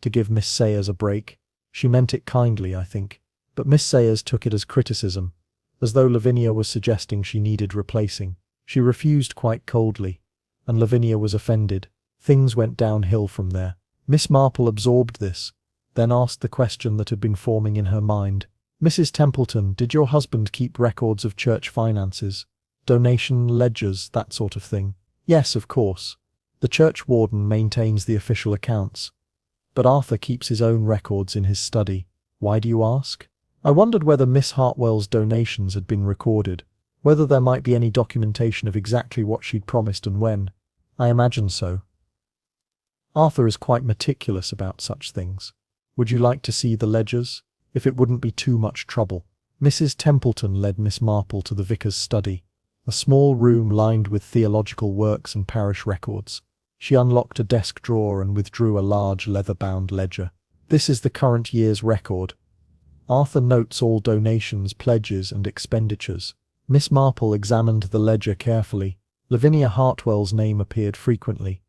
[SPEAKER 1] to give Miss Sayers a break. She meant it kindly, I think. But Miss Sayers took it as criticism, as though Lavinia was suggesting she needed replacing. She refused quite coldly, and Lavinia was offended. Things went downhill from there. Miss Marple absorbed this, then asked the question that had been forming in her mind. Mrs. Templeton, did your husband keep records of church finances? Donation ledgers, that sort of thing? Yes, of course. The church warden maintains the official accounts. But Arthur keeps his own records in his study. Why do you ask? I wondered whether Miss Hartwell's donations had been recorded, whether there might be any documentation of exactly what she'd promised and when. I imagine so. Arthur is quite meticulous about such things. Would you like to see the ledgers? If it wouldn't be too much trouble. Mrs. Templeton led Miss Marple to the vicar's study, a small room lined with theological works and parish records. She unlocked a desk drawer and withdrew a large leather-bound ledger. This is the current year's record. Arthur notes all donations, pledges, and expenditures. Miss Marple examined the ledger carefully. Lavinia Hartwell's name appeared frequently.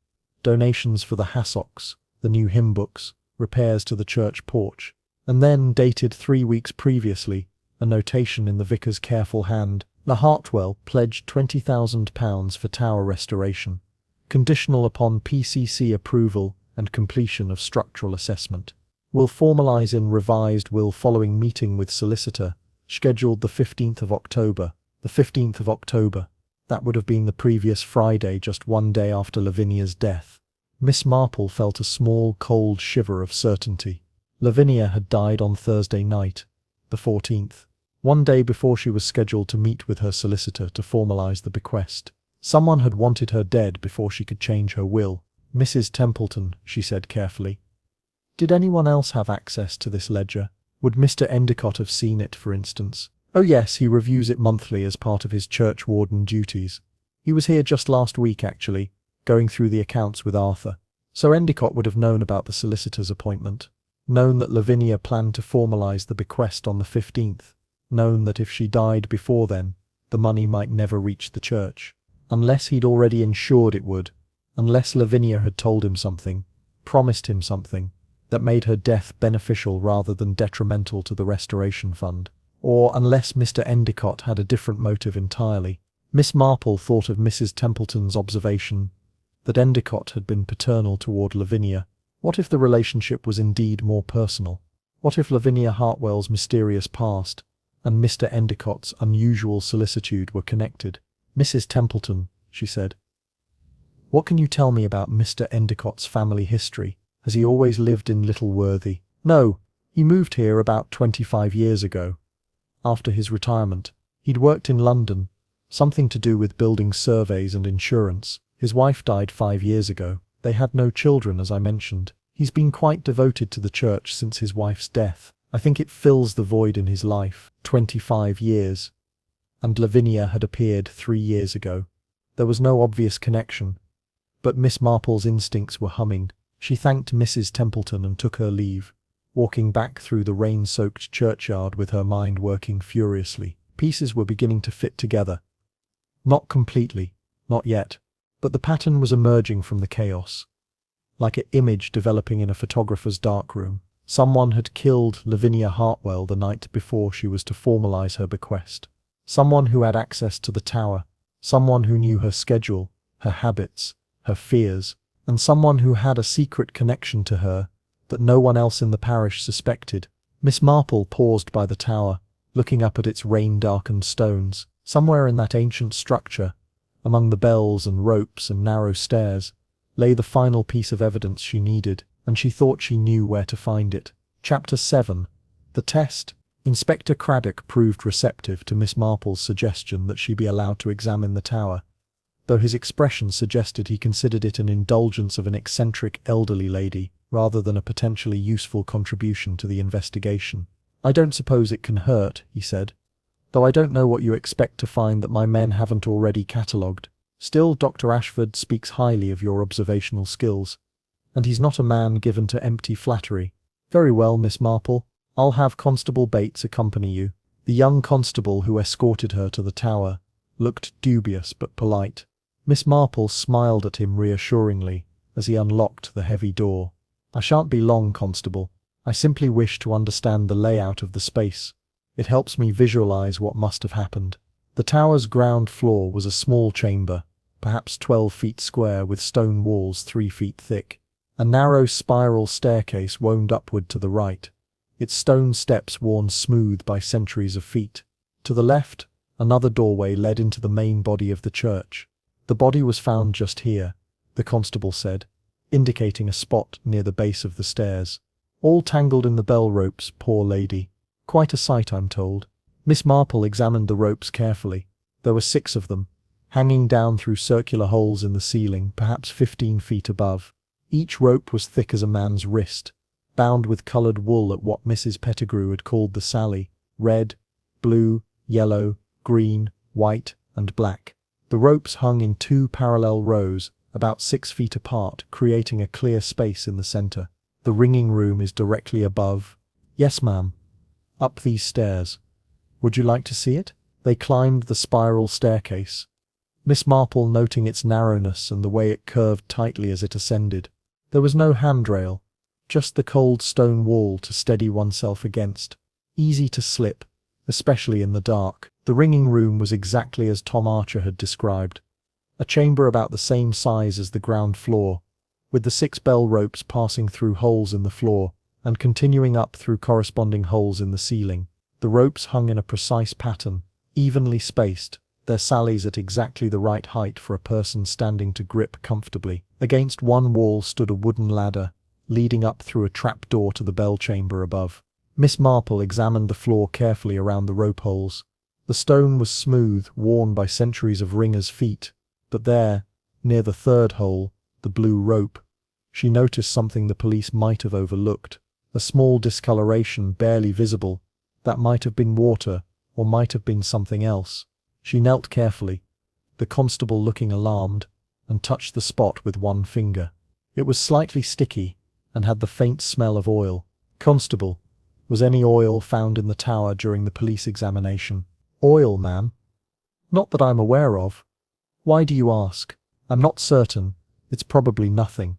[SPEAKER 1] Donations for the hassocks, the new hymn books, repairs to the church porch. And then, dated 3 weeks previously, a notation in the vicar's careful hand. La Hartwell pledged £20,000 for tower restoration, conditional upon PCC approval and completion of structural assessment. Will formalise in revised will following meeting with solicitor, scheduled the 15th of October. The 15th of October. That would have been the previous Friday, just 1 day after Lavinia's death. Miss Marple felt a small, cold shiver of certainty. Lavinia had died on Thursday night, the 14th, 1 day before she was scheduled to meet with her solicitor to formalise the bequest. Someone had wanted her dead before she could change her will. Mrs. Templeton, she said carefully. Did anyone else have access to this ledger? Would Mr. Endicott have seen it, for instance? Oh yes, he reviews it monthly as part of his church warden duties. He was here just last week, actually, going through the accounts with Arthur. So Endicott would have known about the solicitor's appointment, known that Lavinia planned to formalise the bequest on the 15th, known that if she died before then, the money might never reach the church. Unless he'd already ensured it would, unless Lavinia had told him something, promised him something, that made her death beneficial rather than detrimental to the restoration fund. Or unless Mr. Endicott had a different motive entirely. Miss Marple thought of Mrs. Templeton's observation that Endicott had been paternal toward Lavinia. What if the relationship was indeed more personal? What if Lavinia Hartwell's mysterious past and Mr. Endicott's unusual solicitude were connected? "Mrs. Templeton," she said, "what can you tell me about Mr. Endicott's family history? Has he always lived in Little Worthy?" "No, he moved here about 25 years ago. After his retirement, he'd worked in London, something to do with building surveys and insurance. His wife died 5 years ago. They had no children, as I mentioned. He's been quite devoted to the church since his wife's death. I think it fills the void in his life. 25 years. And Lavinia had appeared 3 years ago. There was no obvious connection, but Miss Marple's instincts were humming. She thanked Mrs. Templeton and took her leave, walking back through the rain-soaked churchyard with her mind working furiously. Pieces were beginning to fit together. Not completely, not yet, but the pattern was emerging from the chaos, like an image developing in a photographer's darkroom. Someone had killed Lavinia Hartwell the night before she was to formalize her bequest. Someone who had access to the tower, someone who knew her schedule, her habits, her fears, and someone who had a secret connection to her that no one else in the parish suspected. Miss Marple paused by the tower, looking up at its rain-darkened stones. Somewhere in that ancient structure, among the bells and ropes and narrow stairs, lay the final piece of evidence she needed, and she thought she knew where to find it. Chapter 7. The Test. Inspector Craddock proved receptive to Miss Marple's suggestion that she be allowed to examine the tower, though his expression suggested he considered it an indulgence of an eccentric elderly lady rather than a potentially useful contribution to the investigation. "I don't suppose it can hurt," he said, "though I don't know what you expect to find that my men haven't already catalogued. Still, Dr. Ashford speaks highly of your observational skills, and he's not a man given to empty flattery." "Very well, Miss Marple. I'll have Constable Bates accompany you." The young constable who escorted her to the tower looked dubious but polite. Miss Marple smiled at him reassuringly as he unlocked the heavy door. "I shan't be long, Constable. I simply wish to understand the layout of the space. It helps me visualize what must have happened." The tower's ground floor was a small chamber, perhaps 12 feet square, with stone walls 3 feet thick. A narrow spiral staircase wound upward to the right, its stone steps worn smooth by centuries of feet. To the left, another doorway led into the main body of the church. "The body was found just here," the constable said, indicating a spot near the base of the stairs. "All tangled in the bell ropes, poor lady. Quite a sight, I'm told." Miss Marple examined the ropes carefully. There were 6 of them, hanging down through circular holes in the ceiling, perhaps 15 feet above. Each rope was thick as a man's wrist, bound with coloured wool at what Mrs. Pettigrew had called the Sally: red, blue, yellow, green, white, and black. The ropes hung in 2 parallel rows, about 6 feet apart, creating a clear space in the centre. "The ringing room is directly above." "Yes, ma'am. Up these stairs. Would you like to see it?" They climbed the spiral staircase, Miss Marple noting its narrowness and the way it curved tightly as it ascended. There was no handrail, just the cold stone wall to steady oneself against. Easy to slip, especially in the dark. The ringing room was exactly as Tom Archer had described. A chamber about the same size as the ground floor, with the 6 bell ropes passing through holes in the floor and continuing up through corresponding holes in the ceiling. The ropes hung in a precise pattern, evenly spaced, their sallies at exactly the right height for a person standing to grip comfortably. Against one wall stood a wooden ladder, leading up through a trap-door to the bell chamber above. Miss Marple examined the floor carefully around the rope holes. The stone was smooth, worn by centuries of ringers' feet, but there, near the 3rd hole, the blue rope, she noticed something the police might have overlooked. A small discoloration barely visible. That might have been water, or might have been something else. She knelt carefully, the constable looking alarmed, and touched the spot with one finger. It was slightly sticky, and had the faint smell of oil. "Constable, was any oil found in the tower during the police examination?" "Oil, ma'am? Not that I'm aware of. Why do you ask?" "I'm not certain. It's probably nothing."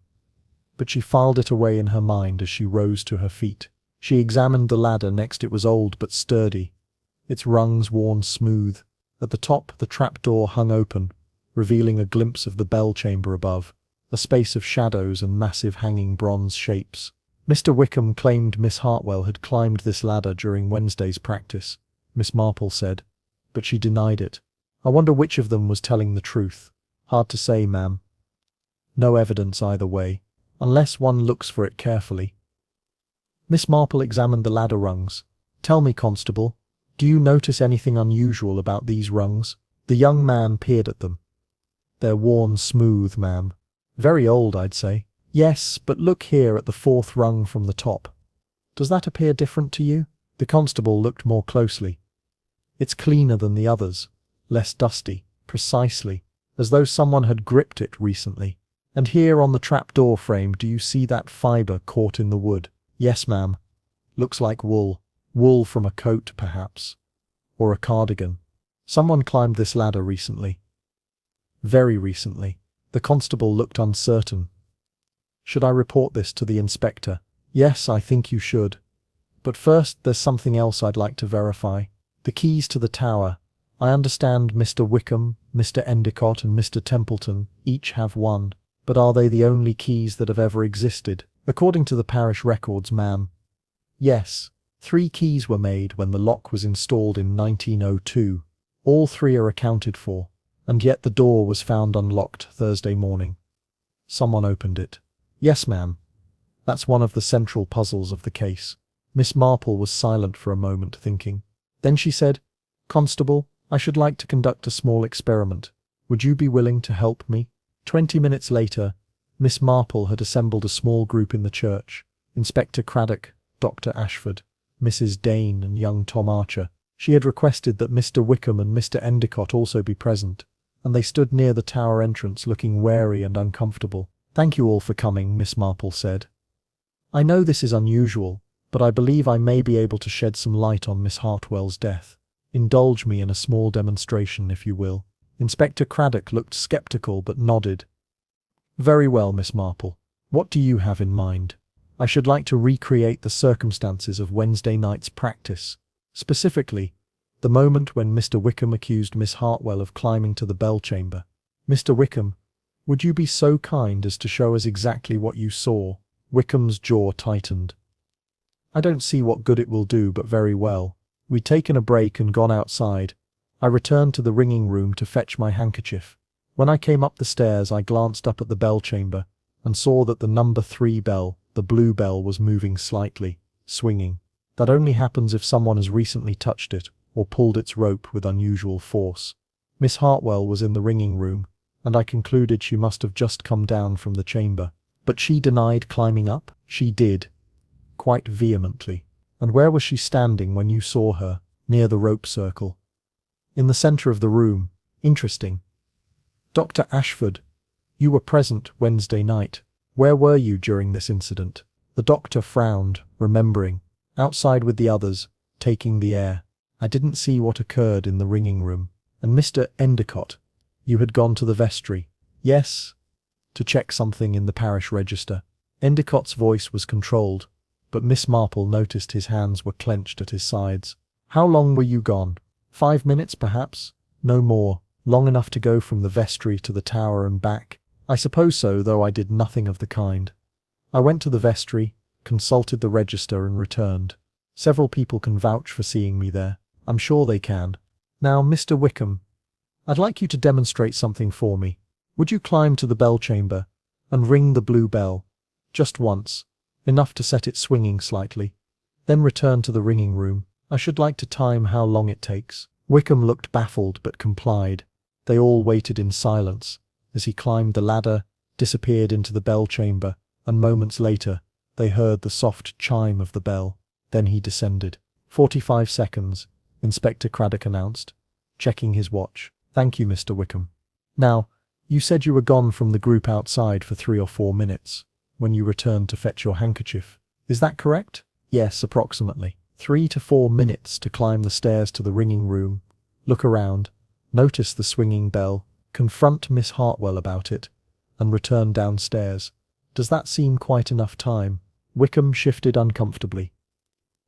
[SPEAKER 1] But she filed it away in her mind as she rose to her feet. She examined the ladder next. It was old but sturdy, its rungs worn smooth. At the top, the trapdoor hung open, revealing a glimpse of the bell chamber above, a space of shadows and massive hanging bronze shapes. Mr. Wickham claimed Miss Hartwell had climbed this ladder during Wednesday's practice, Miss Marple said, but she denied it. I wonder which of them was telling the truth. Hard to say, ma'am. No evidence either way, unless one looks for it carefully. Miss Marple examined the ladder rungs. Tell me, Constable, do you notice anything unusual about these rungs? The young man peered at them. They're worn smooth, ma'am. Very old, I'd say. Yes, but look here at the fourth rung from the top. Does that appear different to you? The constable looked more closely. It's cleaner than the others, less dusty, precisely, as though someone had gripped it recently. And here on the trapdoor frame, do you see that fibre caught in the wood? Yes, ma'am. Looks like wool. Wool from a coat, perhaps. Or a cardigan. Someone climbed this ladder recently. Very recently. The constable looked uncertain. Should I report this to the inspector? Yes, I think you should. But first, there's something else I'd like to verify. The keys to the tower. I understand Mr. Wickham, Mr. Endicott and Mr. Templeton each have one. But are they the only keys that have ever existed? According to the parish records, ma'am. Yes. 3 keys were made when the lock was installed in 1902. All 3 are accounted for. And yet the door was found unlocked Thursday morning. Someone opened it. Yes, ma'am. That's one of the central puzzles of the case. Miss Marple was silent for a moment, thinking. Then she said, Constable, I should like to conduct a small experiment. Would you be willing to help me? 20 minutes later, Miss Marple had assembled a small group in the church. Inspector Craddock, Dr. Ashford, Mrs. Dane and young Tom Archer. She had requested that Mr. Wickham and Mr. Endicott also be present, and they stood near the tower entrance looking wary and uncomfortable. Thank you all for coming, Miss Marple said. I know this is unusual, but I believe I may be able to shed some light on Miss Hartwell's death. Indulge me in a small demonstration, if you will. Inspector Craddock looked sceptical but nodded. Very well, Miss Marple. What do you have in mind? I should like to recreate the circumstances of Wednesday night's practice. Specifically, the moment when Mr. Wickham accused Miss Hartwell of climbing to the bell chamber. Mr. Wickham, would you be so kind as to show us exactly what you saw? Wickham's jaw tightened. I don't see what good it will do, but very well. We'd taken a break and gone outside. I returned to the ringing room to fetch my handkerchief. When I came up the stairs, I glanced up at the bell chamber and saw that the number 3 bell, the blue bell, was moving slightly, swinging. That only happens if someone has recently touched it or pulled its rope with unusual force. Miss Hartwell was in the ringing room, and I concluded she must have just come down from the chamber. But she denied climbing up? She did. Quite vehemently. And where was she standing when you saw her? Near the rope circle. In the centre of the room. Interesting. Dr. Ashford, you were present Wednesday night. Where were you during this incident? The doctor frowned, remembering. Outside with the others, taking the air. I didn't see what occurred in the ringing room. And Mr. Endicott, you had gone to the vestry. Yes. To check something in the parish register. Endicott's voice was controlled, but Miss Marple noticed his hands were clenched at his sides. How long were you gone? 5 minutes, perhaps? No more. Long enough to go from the vestry to the tower and back? I suppose so, though I did nothing of the kind. I went to the vestry, consulted the register and returned. Several people can vouch for seeing me there. I'm sure they can. Now, Mr. Wickham, I'd like you to demonstrate something for me. Would you climb to the bell chamber and ring the blue bell? Just once. Enough to set it swinging slightly. Then return to the ringing room. I should like to time how long it takes. Wickham looked baffled but complied. They all waited in silence as he climbed the ladder, disappeared into the bell chamber, and moments later they heard the soft chime of the bell. Then he descended. 45 seconds, Inspector Craddock announced, checking his watch. Thank you, Mr. Wickham. Now, you said you were gone from the group outside for 3 or 4 minutes, when you returned to fetch your handkerchief. Is that correct? Yes, approximately. 3 to 4 minutes to climb the stairs to the ringing room, look around, notice the swinging bell, confront Miss Hartwell about it, and return downstairs. Does that seem quite enough time? Wickham shifted uncomfortably.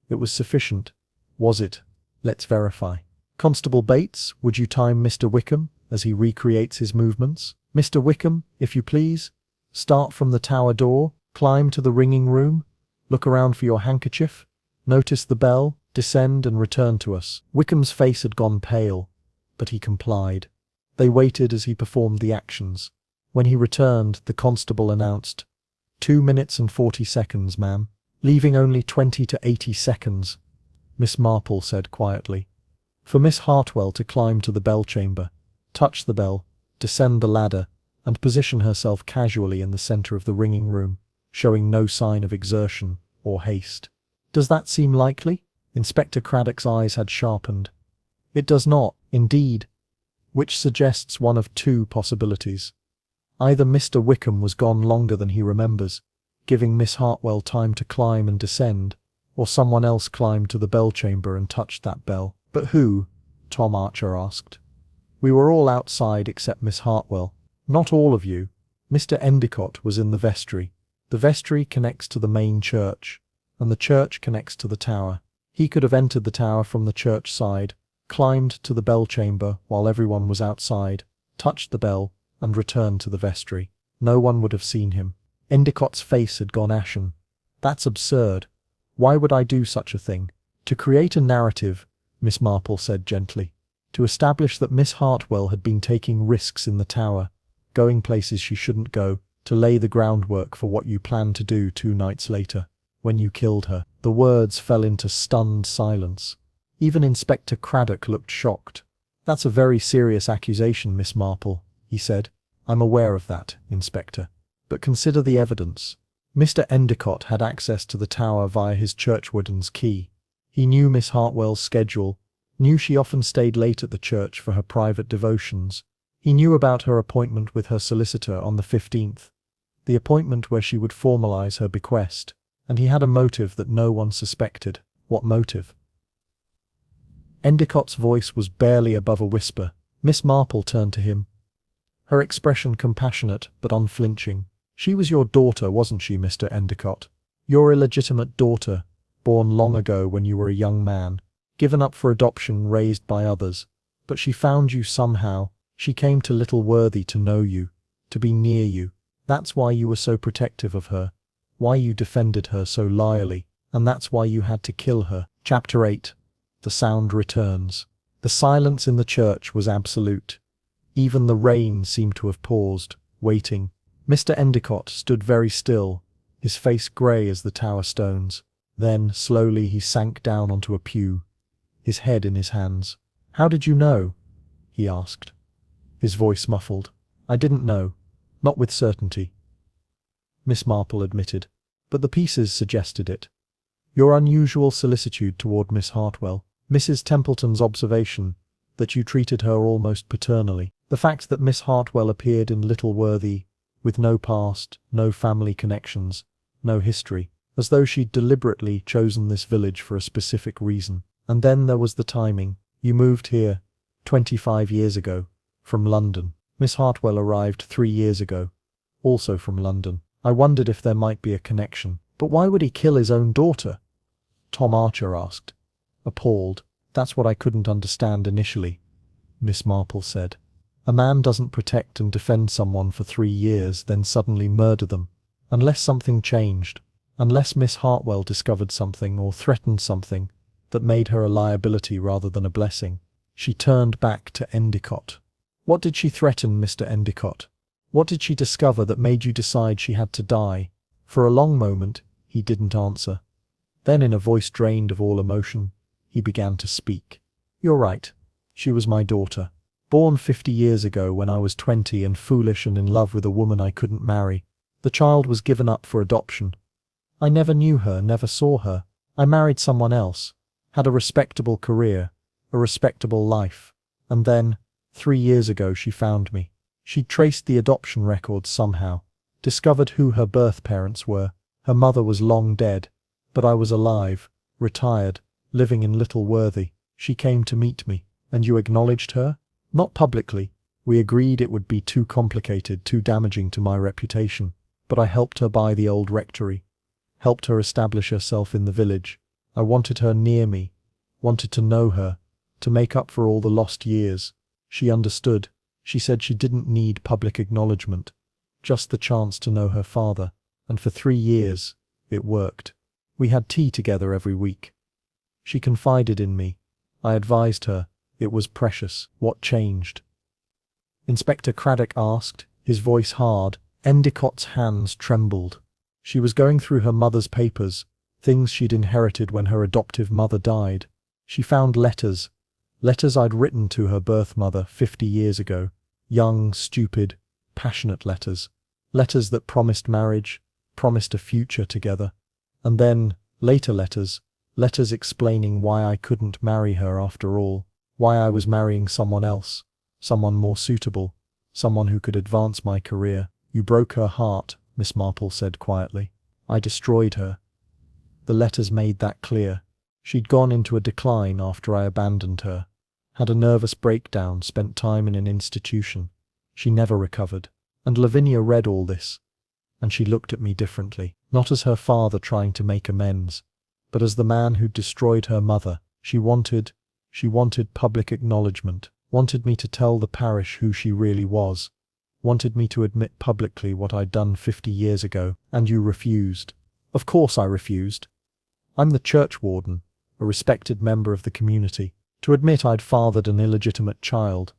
[SPEAKER 1] It was sufficient. Was it? Let's verify. Constable Bates, would you time Mr. Wickham as he recreates his movements? Mr. Wickham, if you please. Start from the tower door, climb to the ringing room, Look around for your handkerchief. Notice the bell. Descend and return to us." Wickham's face had gone pale, but he complied. They waited as he performed the actions. When he returned, the constable announced, 2 minutes and 40 seconds, ma'am. Leaving only 20 to 80 seconds, Miss Marple said quietly. For Miss Hartwell to climb to the bell chamber, touch the bell, descend the ladder, and position herself casually in the center of the ringing room, showing no sign of exertion or haste. Does that seem likely? Inspector Craddock's eyes had sharpened. It does not, indeed, which suggests one of two possibilities. Either Mr. Wickham was gone longer than he remembers, giving Miss Hartwell time to climb and descend, or someone else climbed to the bell chamber and touched that bell. But who? Tom Archer asked. We were all outside except Miss Hartwell. Not all of you. Mr. Endicott was in the vestry. The vestry connects to the main church, and the church connects to the tower. He could have entered the tower from the church side, climbed to the bell chamber while everyone was outside, touched the bell, and returned to the vestry. No one would have seen him. Endicott's face had gone ashen. That's absurd. Why would I do such a thing? To create a narrative, Miss Marple said gently. To establish that Miss Hartwell had been taking risks in the tower, going places she shouldn't go, to lay the groundwork for what you planned to do 2 nights later, when you killed her. The words fell into stunned silence. Even Inspector Craddock looked shocked. That's a very serious accusation, Miss Marple, he said. I'm aware of that, Inspector. But consider the evidence. Mr. Endicott had access to the tower via his churchwarden's key. He knew Miss Hartwell's schedule, knew she often stayed late at the church for her private devotions. He knew about her appointment with her solicitor on the 15th, the appointment where she would formalize her bequest, and he had a motive that no one suspected. What motive? Endicott's voice was barely above a whisper. Miss Marple turned to him, her expression compassionate but unflinching. She was your daughter, wasn't she, Mr. Endicott? Your illegitimate daughter, born long ago when you were a young man, given up for adoption, raised by others. But she found you somehow. She came to Little Worthy to know you, to be near you. That's why you were so protective of her, why you defended her so loyally, and that's why you had to kill her. Chapter 8. The sound returns. The silence in the church was absolute. Even the rain seemed to have paused, waiting. Mr. Endicott stood very still, his face grey as the tower stones. Then, slowly, he sank down onto a pew, his head in his hands. "How did you know?" he asked, his voice muffled. "I didn't know. Not with certainty," Miss Marple admitted, "but the pieces suggested it. Your unusual solicitude toward Miss Hartwell, Mrs. Templeton's observation that you treated her almost paternally, the fact that Miss Hartwell appeared in Little Worthy with no past, no family connections, no history, as though she'd deliberately chosen this village for a specific reason. And then there was the timing. You moved here 25 years ago, from London. Miss Hartwell arrived 3 years ago, also from London. I wondered if there might be a connection. But why would he kill his own daughter? Tom Archer asked, appalled. That's what I couldn't understand initially, Miss Marple said. A man doesn't protect and defend someone for 3 years, then suddenly murder them. Unless something changed. Unless Miss Hartwell discovered something or threatened something that made her a liability rather than a blessing. She turned back to Endicott. What did she threaten, Mr. Endicott? What did she discover that made you decide she had to die? For a long moment, he didn't answer. Then, in a voice drained of all emotion, he began to speak. You're right. She was my daughter. Born 50 years ago when I was 20 and foolish and in love with a woman I couldn't marry. The child was given up for adoption. I never knew her, never saw her. I married someone else, had a respectable career, a respectable life. And then, 3 years ago, she found me. She traced the adoption records somehow, discovered who her birth parents were. Her mother was long dead, but I was alive, retired, living in Little Worthy. She came to meet me. And you acknowledged her? Not publicly. We agreed it would be too complicated, too damaging to my reputation. But I helped her buy the old rectory, helped her establish herself in the village. I wanted her near me, wanted to know her, to make up for all the lost years. She understood. She said she didn't need public acknowledgement, just the chance to know her father. And for 3 years, it worked. We had tea together every week. She confided in me. I advised her. It was precious. What changed? Inspector Craddock asked, his voice hard. Endicott's hands trembled. She was going through her mother's papers, things she'd inherited when her adoptive mother died. She found letters I'd written to her birth mother 50 years ago. Young, stupid, passionate letters. Letters that promised marriage, promised a future together. And then, later letters explaining why I couldn't marry her after all, why I was marrying someone else, someone more suitable, someone who could advance my career. You broke her heart, Miss Marple said quietly. I destroyed her. The letters made that clear. She'd gone into a decline after I abandoned her. Had a nervous breakdown, spent time in an institution. She never recovered. And Lavinia read all this. And she looked at me differently. Not as her father trying to make amends, but as the man who'd destroyed her mother. She wanted public acknowledgement. Wanted me to tell the parish who she really was. Wanted me to admit publicly what I'd done 50 years ago. And you refused. Of course I refused. I'm the church warden, a respected member of the community. To admit I'd fathered an illegitimate child,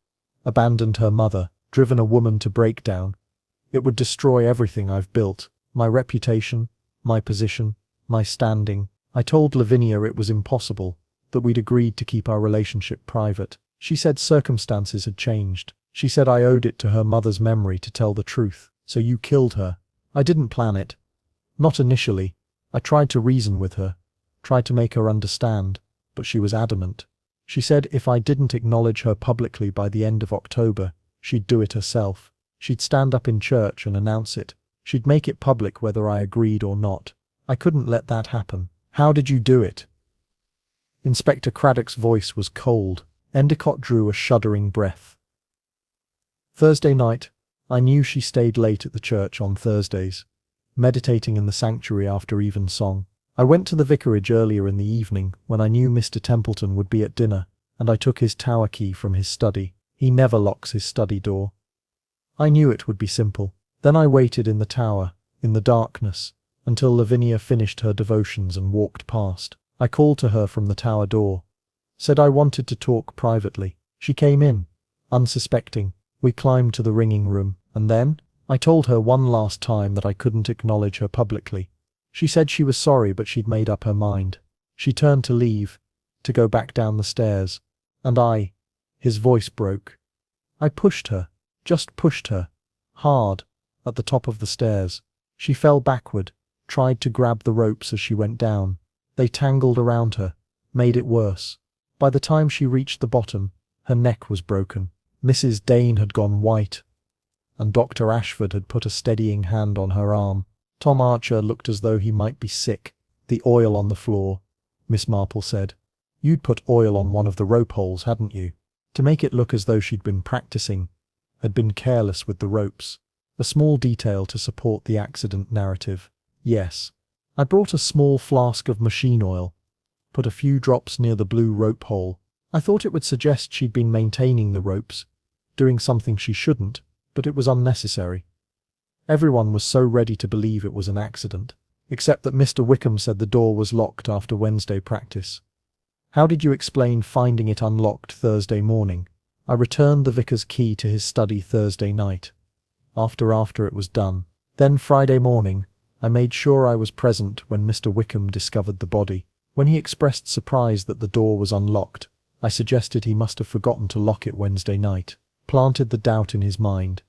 [SPEAKER 1] abandoned her mother, driven a woman to breakdown, it would destroy everything I've built. My reputation, my position, my standing. I told Lavinia it was impossible, that we'd agreed to keep our relationship private. She said circumstances had changed. She said I owed it to her mother's memory to tell the truth. So you killed her. I didn't plan it. Not initially. I tried to reason with her, tried to make her understand, but she was adamant. She said if I didn't acknowledge her publicly by the end of October, she'd do it herself. She'd stand up in church and announce it. She'd make it public whether I agreed or not. I couldn't let that happen. How did you do it? Inspector Craddock's voice was cold. Endicott drew a shuddering breath. Thursday night. I knew she stayed late at the church on Thursdays, meditating in the sanctuary after evensong. I went to the vicarage earlier in the evening when I knew Mr. Templeton would be at dinner, and I took his tower key from his study. He never locks his study door. I knew it would be simple. Then I waited in the tower, in the darkness, until Lavinia finished her devotions and walked past. I called to her from the tower door, said I wanted to talk privately. She came in, unsuspecting. We climbed to the ringing room, and then I told her one last time that I couldn't acknowledge her publicly. She said she was sorry, but she'd made up her mind. She turned to leave, to go back down the stairs, and his voice broke. I pushed her, just pushed her, hard, at the top of the stairs. She fell backward, tried to grab the ropes as she went down. They tangled around her, made it worse. By the time she reached the bottom, her neck was broken. Mrs. Dane had gone white, and Dr. Ashford had put a steadying hand on her arm. Tom Archer looked as though he might be sick. The oil on the floor, Miss Marple said. You'd put oil on one of the rope holes, hadn't you? To make it look as though she'd been practicing, had been careless with the ropes. A small detail to support the accident narrative. Yes. I brought a small flask of machine oil, put a few drops near the blue rope hole. I thought it would suggest she'd been maintaining the ropes, doing something she shouldn't, but it was unnecessary. Everyone was so ready to believe it was an accident, except that Mr. Wickham said the door was locked after Wednesday practice. How did you explain finding it unlocked Thursday morning? I returned the vicar's key to his study Thursday night, after it was done. Then Friday morning, I made sure I was present when Mr. Wickham discovered the body. When he expressed surprise that the door was unlocked, I suggested he must have forgotten to lock it Wednesday night, planted the doubt in his mind.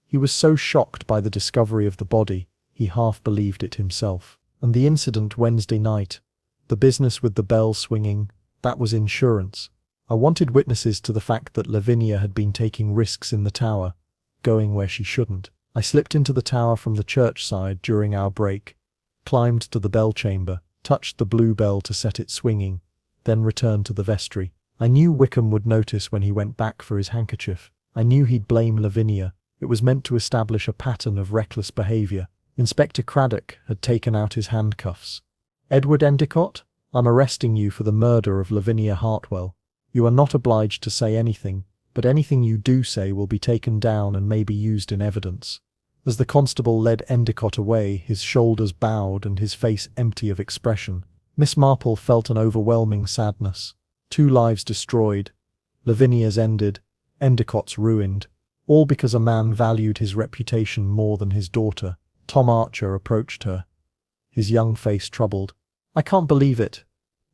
[SPEAKER 1] He was so shocked by the discovery of the body, he half believed it himself. And the incident Wednesday night, the business with the bell swinging, that was insurance. I wanted witnesses to the fact that Lavinia had been taking risks in the tower, going where she shouldn't. I slipped into the tower from the church side during our break, climbed to the bell chamber, touched the blue bell to set it swinging, then returned to the vestry. I knew Wickham would notice when he went back for his handkerchief. I knew he'd blame Lavinia. It was meant to establish a pattern of reckless behaviour. Inspector Craddock had taken out his handcuffs. Edward Endicott, I'm arresting you for the murder of Lavinia Hartwell. You are not obliged to say anything, but anything you do say will be taken down and may be used in evidence. As the constable led Endicott away, his shoulders bowed and his face empty of expression, Miss Marple felt an overwhelming sadness. 2 lives destroyed, Lavinia's ended, Endicott's ruined, all because a man valued his reputation more than his daughter. Tom Archer approached her, his young face troubled. "I can't believe it.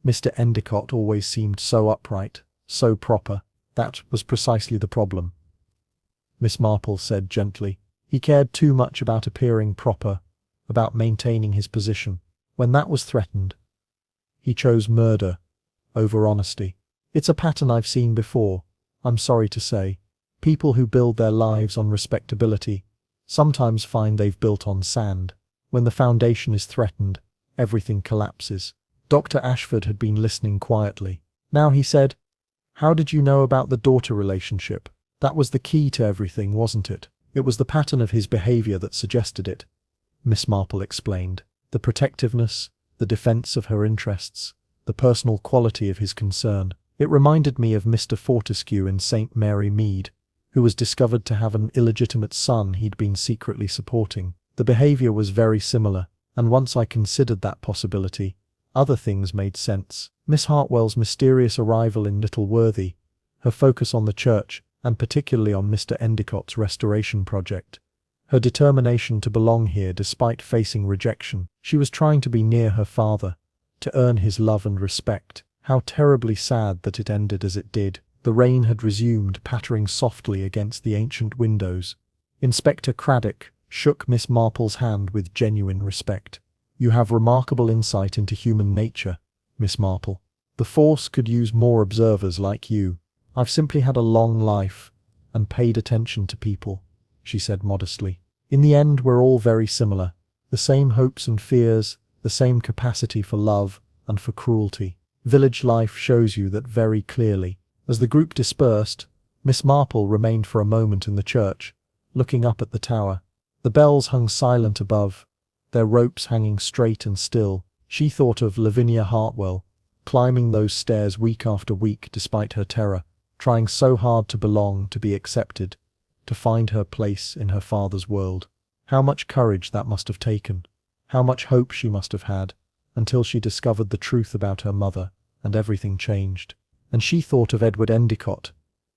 [SPEAKER 1] Mr. Endicott always seemed so upright, so proper." "That was precisely the problem," Miss Marple said gently. "He cared too much about appearing proper, about maintaining his position. When that was threatened, he chose murder over honesty. It's a pattern I've seen before, I'm sorry to say. People who build their lives on respectability sometimes find they've built on sand. When the foundation is threatened, everything collapses." Dr. Ashford had been listening quietly. Now he said, "How did you know about the daughter relationship? That was the key to everything, wasn't it?" "It was the pattern of his behavior that suggested it," Miss Marple explained. "The protectiveness, the defense of her interests, the personal quality of his concern. It reminded me of Mr. Fortescue in St. Mary Mead, who was discovered to have an illegitimate son he'd been secretly supporting. The behavior was very similar, and once I considered that possibility, other things made sense. Miss Hartwell's mysterious arrival in Little Worthy, her focus on the church, and particularly on Mr. Endicott's restoration project, her determination to belong here despite facing rejection. She was trying to be near her father, to earn his love and respect. How terribly sad that it ended as it did. The rain had resumed, pattering softly against the ancient windows. Inspector Craddock shook Miss Marple's hand with genuine respect. "You have remarkable insight into human nature, Miss Marple. The force could use more observers like you." "I've simply had a long life and paid attention to people," she said modestly. "In the end, we're all very similar. The same hopes and fears, the same capacity for love and for cruelty. Village life shows you that very clearly." As the group dispersed, Miss Marple remained for a moment in the church, looking up at the tower. The bells hung silent above, their ropes hanging straight and still. She thought of Lavinia Hartwell, climbing those stairs week after week despite her terror, trying so hard to belong, to be accepted, to find her place in her father's world. How much courage that must have taken, how much hope she must have had, until she discovered the truth about her mother, and everything changed. And she thought of Edward Endicott,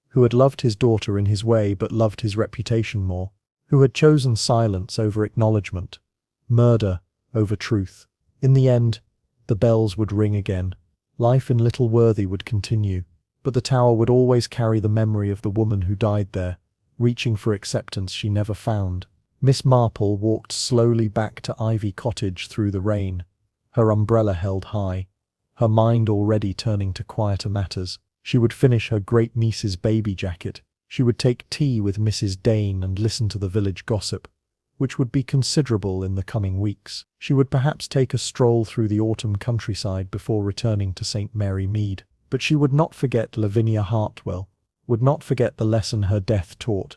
[SPEAKER 1] who had loved his daughter in his way but loved his reputation more, who had chosen silence over acknowledgement, murder over truth. In the end, the bells would ring again. Life in Little Worthy would continue, but the tower would always carry the memory of the woman who died there, reaching for acceptance she never found. Miss Marple walked slowly back to Ivy Cottage through the rain, her umbrella held high, her mind already turning to quieter matters. She would finish her great niece's baby jacket. She would take tea with Mrs. Dane and listen to the village gossip, which would be considerable in the coming weeks. She would perhaps take a stroll through the autumn countryside before returning to St. Mary Mead. But she would not forget Lavinia Hartwell, would not forget the lesson her death taught,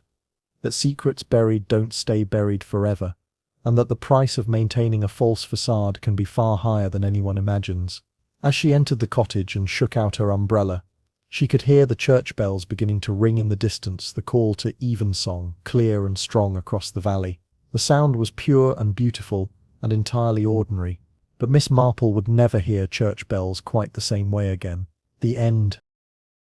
[SPEAKER 1] that secrets buried don't stay buried forever, and that the price of maintaining a false facade can be far higher than anyone imagines. As she entered the cottage and shook out her umbrella, she could hear the church bells beginning to ring in the distance, the call to evensong, clear and strong across the valley. The sound was pure and beautiful and entirely ordinary, but Miss Marple would never hear church bells quite the same way again. The end.